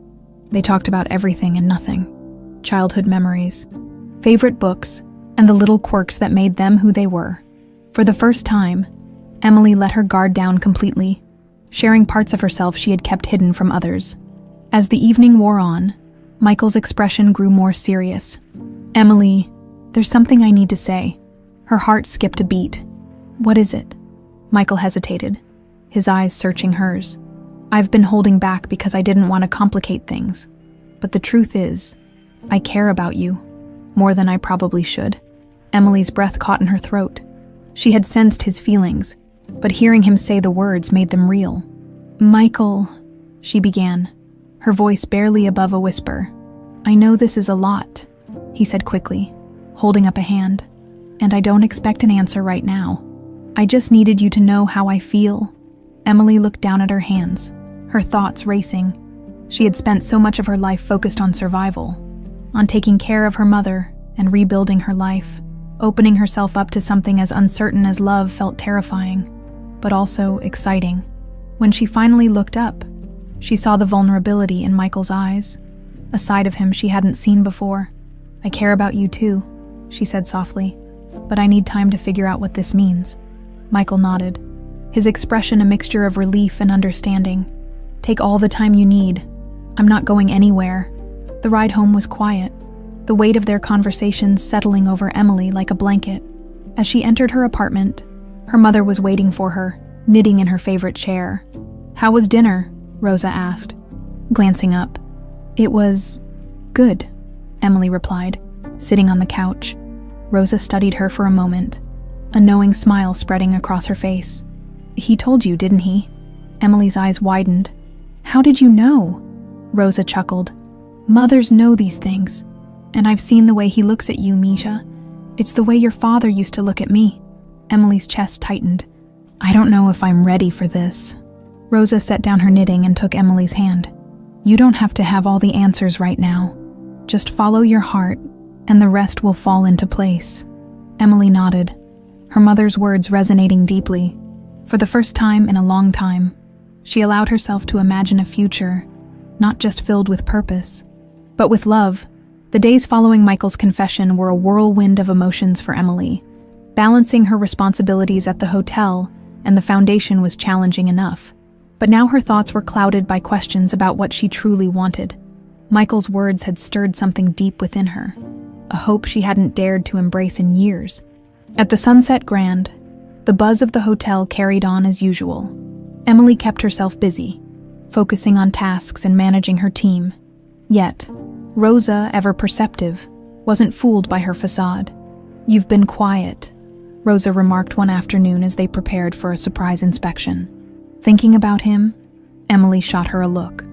They talked about everything and nothing. Childhood memories, favorite books, and the little quirks that made them who they were. For the first time, Emily let her guard down completely, sharing parts of herself she had kept hidden from others. As the evening wore on, Michael's expression grew more serious. Emily, there's something I need to say. Her heart skipped a beat. What is it? Michael hesitated, his eyes searching hers. I've been holding back because I didn't want to complicate things. But the truth is, I care about you, more than I probably should. Emily's breath caught in her throat. She had sensed his feelings, but hearing him say the words made them real. Michael, she began, her voice barely above a whisper. I know this is a lot, he said quickly, holding up a hand, and I don't expect an answer right now. I just needed you to know how I feel. Emily looked down at her hands, her thoughts racing. She had spent so much of her life focused on survival, on taking care of her mother and rebuilding her life. Opening herself up to something as uncertain as love felt terrifying, but also exciting. When she finally looked up, she saw the vulnerability in Michael's eyes, a side of him she hadn't seen before. I care about you too, she said softly, but I need time to figure out what this means. Michael nodded, his expression a mixture of relief and understanding. Take all the time you need. I'm not going anywhere. The ride home was quiet, the weight of their conversations settling over Emily like a blanket. As she entered her apartment, her mother was waiting for her, knitting in her favorite chair. How was dinner? Rosa asked, glancing up. It was good, Emily replied, sitting on the couch. Rosa studied her for a moment, a knowing smile spreading across her face. He told you, didn't he? Emily's eyes widened. How did you know? Rosa chuckled. Mothers know these things, and I've seen the way he looks at you, Misha. It's the way your father used to look at me. Emily's chest tightened. I don't know if I'm ready for this. Rosa set down her knitting and took Emily's hand. You don't have to have all the answers right now. Just follow your heart, and the rest will fall into place. Emily nodded, her mother's words resonating deeply. For the first time in a long time, she allowed herself to imagine a future, not just filled with purpose, but with love. The days following Michael's confession were a whirlwind of emotions for Emily. Balancing her responsibilities at the hotel and the foundation was challenging enough. But now her thoughts were clouded by questions about what she truly wanted. Michael's words had stirred something deep within her, a hope she hadn't dared to embrace in years. At the Sunset Grand, the buzz of the hotel carried on as usual. Emily kept herself busy, focusing on tasks and managing her team. Yet, Rosa, ever perceptive, wasn't fooled by her facade. "You've been quiet," Rosa remarked one afternoon as they prepared for a surprise inspection. "Thinking about him?" Emily shot her a look.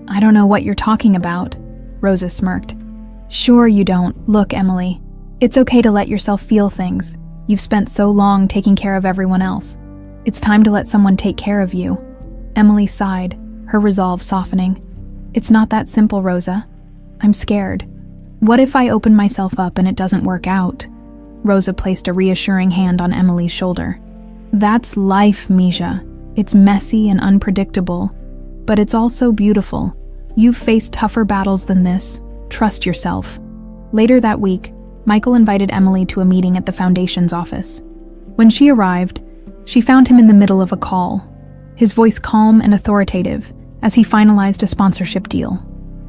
"I don't know what you're talking about," Rosa smirked. "Sure you don't. Look, Emily, it's okay to let yourself feel things. You've spent so long taking care of everyone else. It's time to let someone take care of you." Emily sighed, her resolve softening. "It's not that simple, Rosa. I'm scared. What if I open myself up and it doesn't work out?" Rosa placed a reassuring hand on Emily's shoulder. "That's life, Misha. It's messy and unpredictable, but it's also beautiful. You've faced tougher battles than this. Trust yourself." Later that week, Michael invited Emily to a meeting at the foundation's office. When she arrived, she found him in the middle of a call, his voice calm and authoritative as he finalized a sponsorship deal.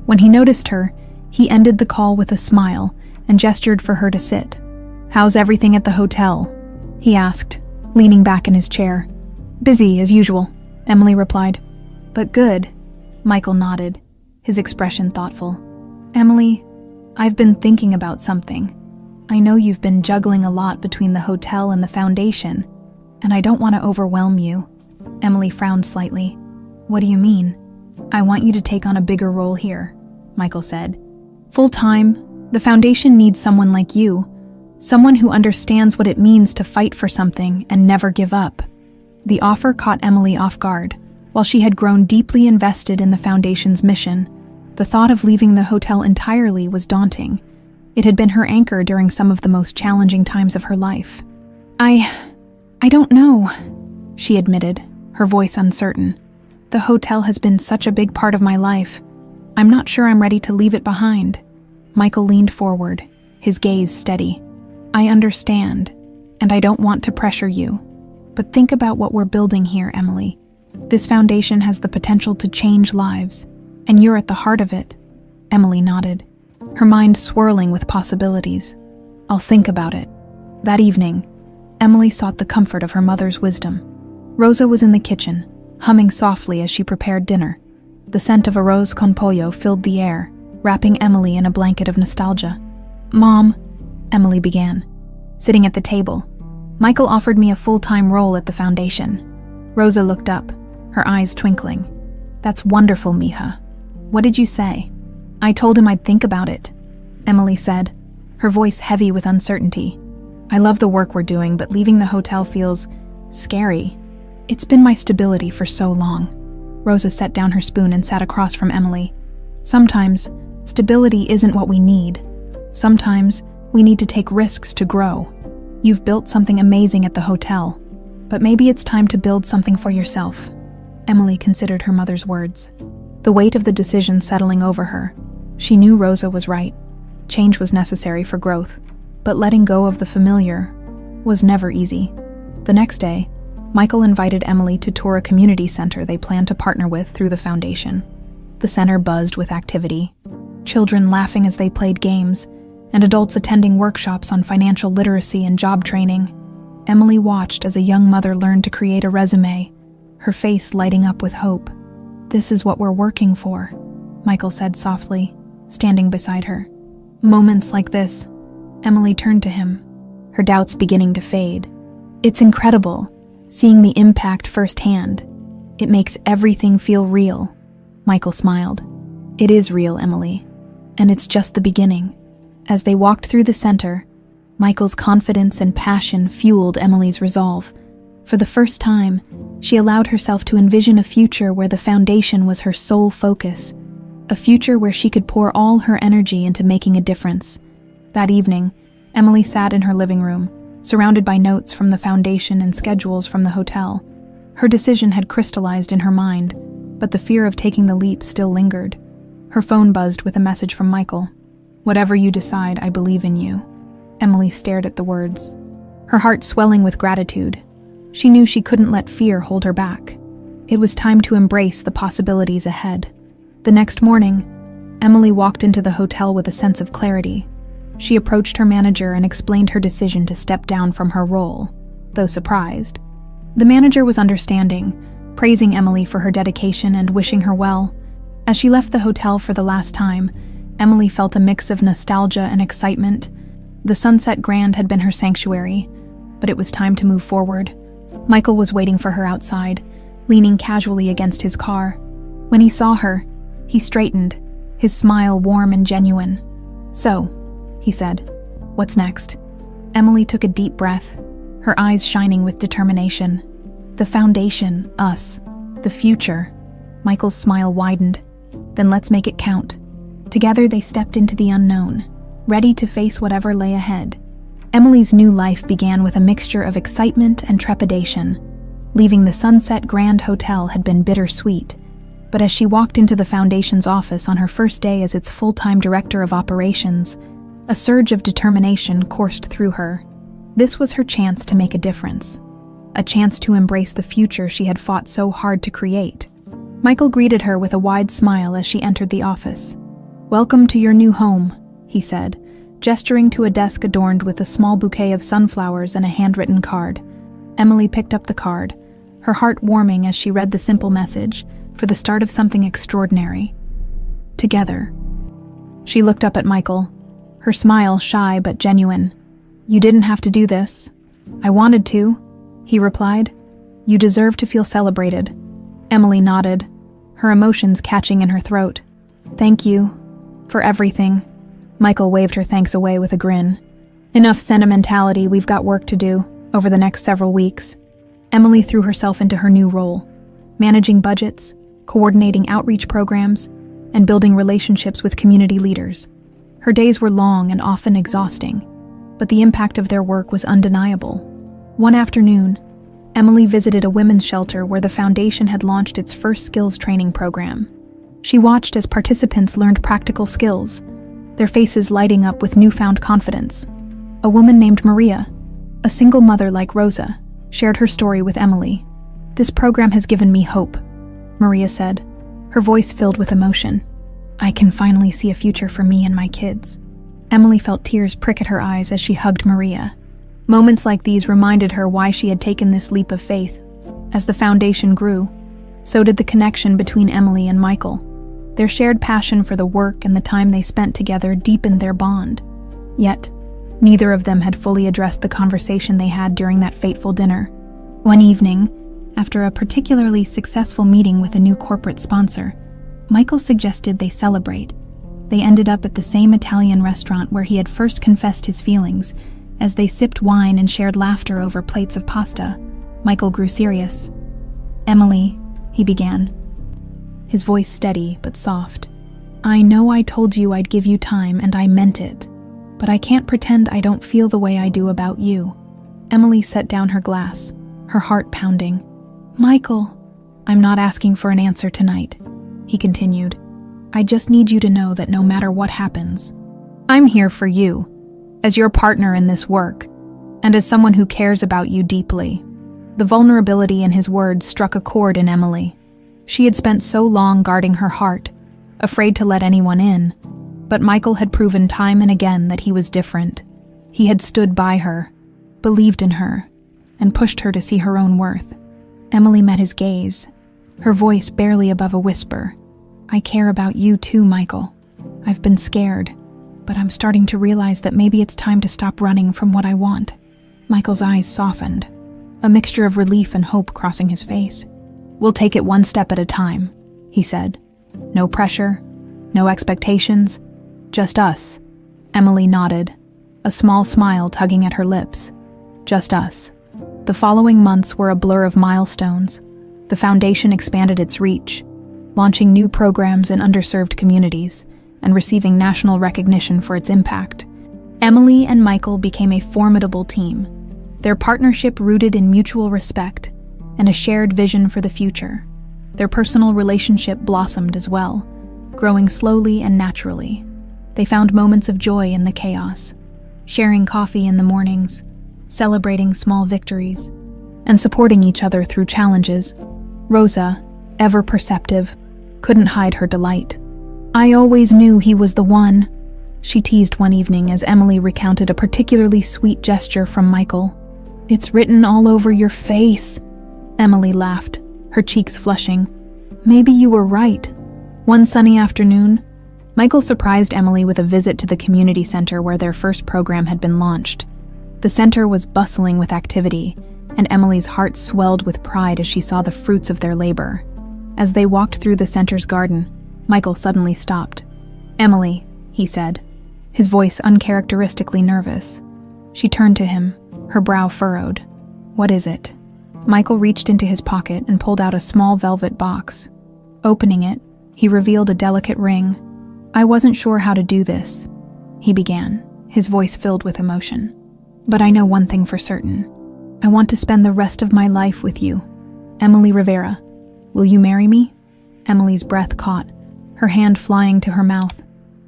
When he noticed her, he ended the call with a smile and gestured for her to sit. "How's everything at the hotel?" he asked, leaning back in his chair. "Busy, as usual," Emily replied. "But good," Michael nodded, his expression thoughtful. "Emily, I've been thinking about something. I know you've been juggling a lot between the hotel and the foundation, and I don't want to overwhelm you." Emily frowned slightly. "What do you mean?" "I want you to take on a bigger role here," Michael said. "Full-time, the foundation needs someone like you, someone who understands what it means to fight for something and never give up." The offer caught Emily off guard. While she had grown deeply invested in the foundation's mission, the thought of leaving the hotel entirely was daunting. It had been her anchor during some of the most challenging times of her life. I don't know," she admitted, her voice uncertain. "The hotel has been such a big part of my life. I'm not sure I'm ready to leave it behind." Michael leaned forward, his gaze steady. "I understand, and I don't want to pressure you. But think about what we're building here, Emily. This foundation has the potential to change lives, and you're at the heart of it." Emily nodded, her mind swirling with possibilities. "I'll think about it." That evening, Emily sought the comfort of her mother's wisdom. Rosa was in the kitchen, humming softly as she prepared dinner. The scent of arroz con pollo filled the air, wrapping Emily in a blanket of nostalgia. "Mom," Emily began, sitting at the table, "Michael offered me a full-time role at the foundation." Rosa looked up, her eyes twinkling. "That's wonderful, Mija. What did you say?" "I told him I'd think about it," Emily said, her voice heavy with uncertainty. "I love the work we're doing, but leaving the hotel feels scary. It's been my stability for so long." Rosa set down her spoon and sat across from Emily. "Sometimes, stability isn't what we need. Sometimes, we need to take risks to grow. You've built something amazing at the hotel, but maybe it's time to build something for yourself." Emily considered her mother's words, the weight of the decision settling over her. She knew Rosa was right. Change was necessary for growth, but letting go of the familiar was never easy. The next day, Michael invited Emily to tour a community center they planned to partner with through the foundation. The center buzzed with activity, children laughing as they played games, and adults attending workshops on financial literacy and job training. Emily watched as a young mother learned to create a resume, her face lighting up with hope. "This is what we're working for," Michael said softly, standing beside her. Moments like this, Emily turned to him, her doubts beginning to fade. "It's incredible, seeing the impact firsthand. It makes everything feel real." Michael smiled. "It is real, Emily, and it's just the beginning." As they walked through the center, Michael's confidence and passion fueled Emily's resolve. For the first time, she allowed herself to envision a future where the foundation was her sole focus, a future where she could pour all her energy into making a difference. That evening, Emily sat in her living room, surrounded by notes from the foundation and schedules from the hotel. Her decision had crystallized in her mind, but the fear of taking the leap still lingered. Her phone buzzed with a message from Michael. "Whatever you decide, I believe in you." Emily stared at the words, her heart swelling with gratitude. She knew she couldn't let fear hold her back. It was time to embrace the possibilities ahead. The next morning, Emily walked into the hotel with a sense of clarity. She approached her manager and explained her decision to step down from her role, though surprised. The manager was understanding, praising Emily for her dedication and wishing her well. As she left the hotel for the last time, Emily felt a mix of nostalgia and excitement. The Sunset Grand had been her sanctuary, but it was time to move forward. Michael was waiting for her outside, leaning casually against his car. When he saw her, he straightened, his smile warm and genuine. "So," he said, "what's next?" Emily took a deep breath, her eyes shining with determination. "The foundation, us. The future." Michael's smile widened. "Then let's make it count." Together they stepped into the unknown, ready to face whatever lay ahead. Emily's new life began with a mixture of excitement and trepidation. Leaving the Sunset Grand Hotel had been bittersweet, but as she walked into the Foundation's office on her first day as its full-time director of operations, a surge of determination coursed through her. This was her chance to make a difference, a chance to embrace the future she had fought so hard to create. Michael greeted her with a wide smile as she entered the office. "Welcome to your new home," he said, gesturing to a desk adorned with a small bouquet of sunflowers and a handwritten card. Emily picked up the card, her heart warming as she read the simple message, for the start of something extraordinary. Together. She looked up at Michael, her smile shy but genuine. "You didn't have to do this." "I wanted to," he replied. "You deserve to feel celebrated." Emily nodded, her emotions catching in her throat. "Thank you for everything." Michael waved her thanks away with a grin. "Enough sentimentality, we've got work to do over the next several weeks." Emily threw herself into her new role, managing budgets, coordinating outreach programs, and building relationships with community leaders. Her days were long and often exhausting, but the impact of their work was undeniable. One afternoon, Emily visited a women's shelter where the Foundation had launched its first skills training program. She watched as participants learned practical skills, their faces lighting up with newfound confidence. A woman named Maria, a single mother like Rosa, shared her story with Emily. "This program has given me hope," Maria said, her voice filled with emotion. "I can finally see a future for me and my kids." Emily felt tears prick at her eyes as she hugged Maria. Moments like these reminded her why she had taken this leap of faith. As the Foundation grew, so did the connection between Emily and Michael. Their shared passion for the work and the time they spent together deepened their bond. Yet, neither of them had fully addressed the conversation they had during that fateful dinner. One evening, after a particularly successful meeting with a new corporate sponsor, Michael suggested they celebrate. They ended up at the same Italian restaurant where he had first confessed his feelings. As they sipped wine and shared laughter over plates of pasta, Michael grew serious. "Emily," he began, his voice steady but soft. "I know I told you I'd give you time and I meant it, but I can't pretend I don't feel the way I do about you." Emily set down her glass, her heart pounding. "Michael, I'm not asking for an answer tonight," he continued. "I just need you to know that no matter what happens, I'm here for you, as your partner in this work, and as someone who cares about you deeply." The vulnerability in his words struck a chord in Emily. She had spent so long guarding her heart, afraid to let anyone in, but Michael had proven time and again that he was different. He had stood by her, believed in her, and pushed her to see her own worth. Emily met his gaze, her voice barely above a whisper. "I care about you too, Michael. I've been scared, but I'm starting to realize that maybe it's time to stop running from what I want." Michael's eyes softened, a mixture of relief and hope crossing his face. "We'll take it one step at a time," he said. "No pressure, no expectations, just us." Emily nodded, a small smile tugging at her lips. Just us. The following months were a blur of milestones. The Foundation expanded its reach, launching new programs in underserved communities and receiving national recognition for its impact. Emily and Michael became a formidable team, their partnership rooted in mutual respect and a shared vision for the future. Their personal relationship blossomed as well, growing slowly and naturally. They found moments of joy in the chaos, sharing coffee in the mornings, celebrating small victories, and supporting each other through challenges. Rosa, ever perceptive, couldn't hide her delight. "I always knew he was the one," she teased one evening as Emily recounted a particularly sweet gesture from Michael. "It's written all over your face." Emily laughed, her cheeks flushing. "Maybe you were right." One sunny afternoon, Michael surprised Emily with a visit to the community center where their first program had been launched. The center was bustling with activity, and Emily's heart swelled with pride as she saw the fruits of their labor. As they walked through the center's garden, Michael suddenly stopped. "Emily," he said, his voice uncharacteristically nervous. She turned to him, her brow furrowed. "What is it?" Michael reached into his pocket and pulled out a small velvet box. Opening it, he revealed a delicate ring. "I wasn't sure how to do this," he began, his voice filled with emotion. "But I know one thing for certain. I want to spend the rest of my life with you. Emily Rivera, will you marry me?" Emily's breath caught, her hand flying to her mouth.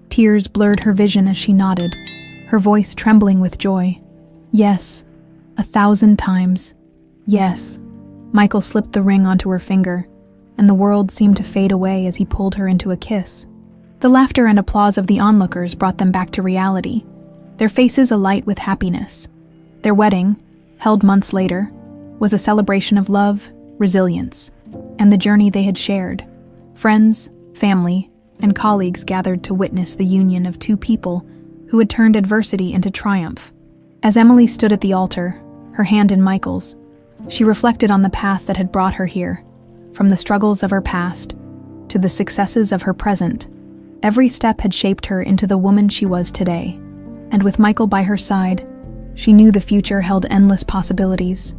Tears blurred her vision as she nodded, her voice trembling with joy. "Yes, 1,000 times. Yes." Michael slipped the ring onto her finger, and the world seemed to fade away as he pulled her into a kiss. The laughter and applause of the onlookers brought them back to reality, their faces alight with happiness. Their wedding, held months later, was a celebration of love, resilience, and the journey they had shared. Friends, family, and colleagues gathered to witness the union of two people who had turned adversity into triumph. As Emily stood at the altar, her hand in Michael's, she reflected on the path that had brought her here, from the struggles of her past to the successes of her present. Every step had shaped her into the woman she was today, and with Michael by her side, she knew the future held endless possibilities.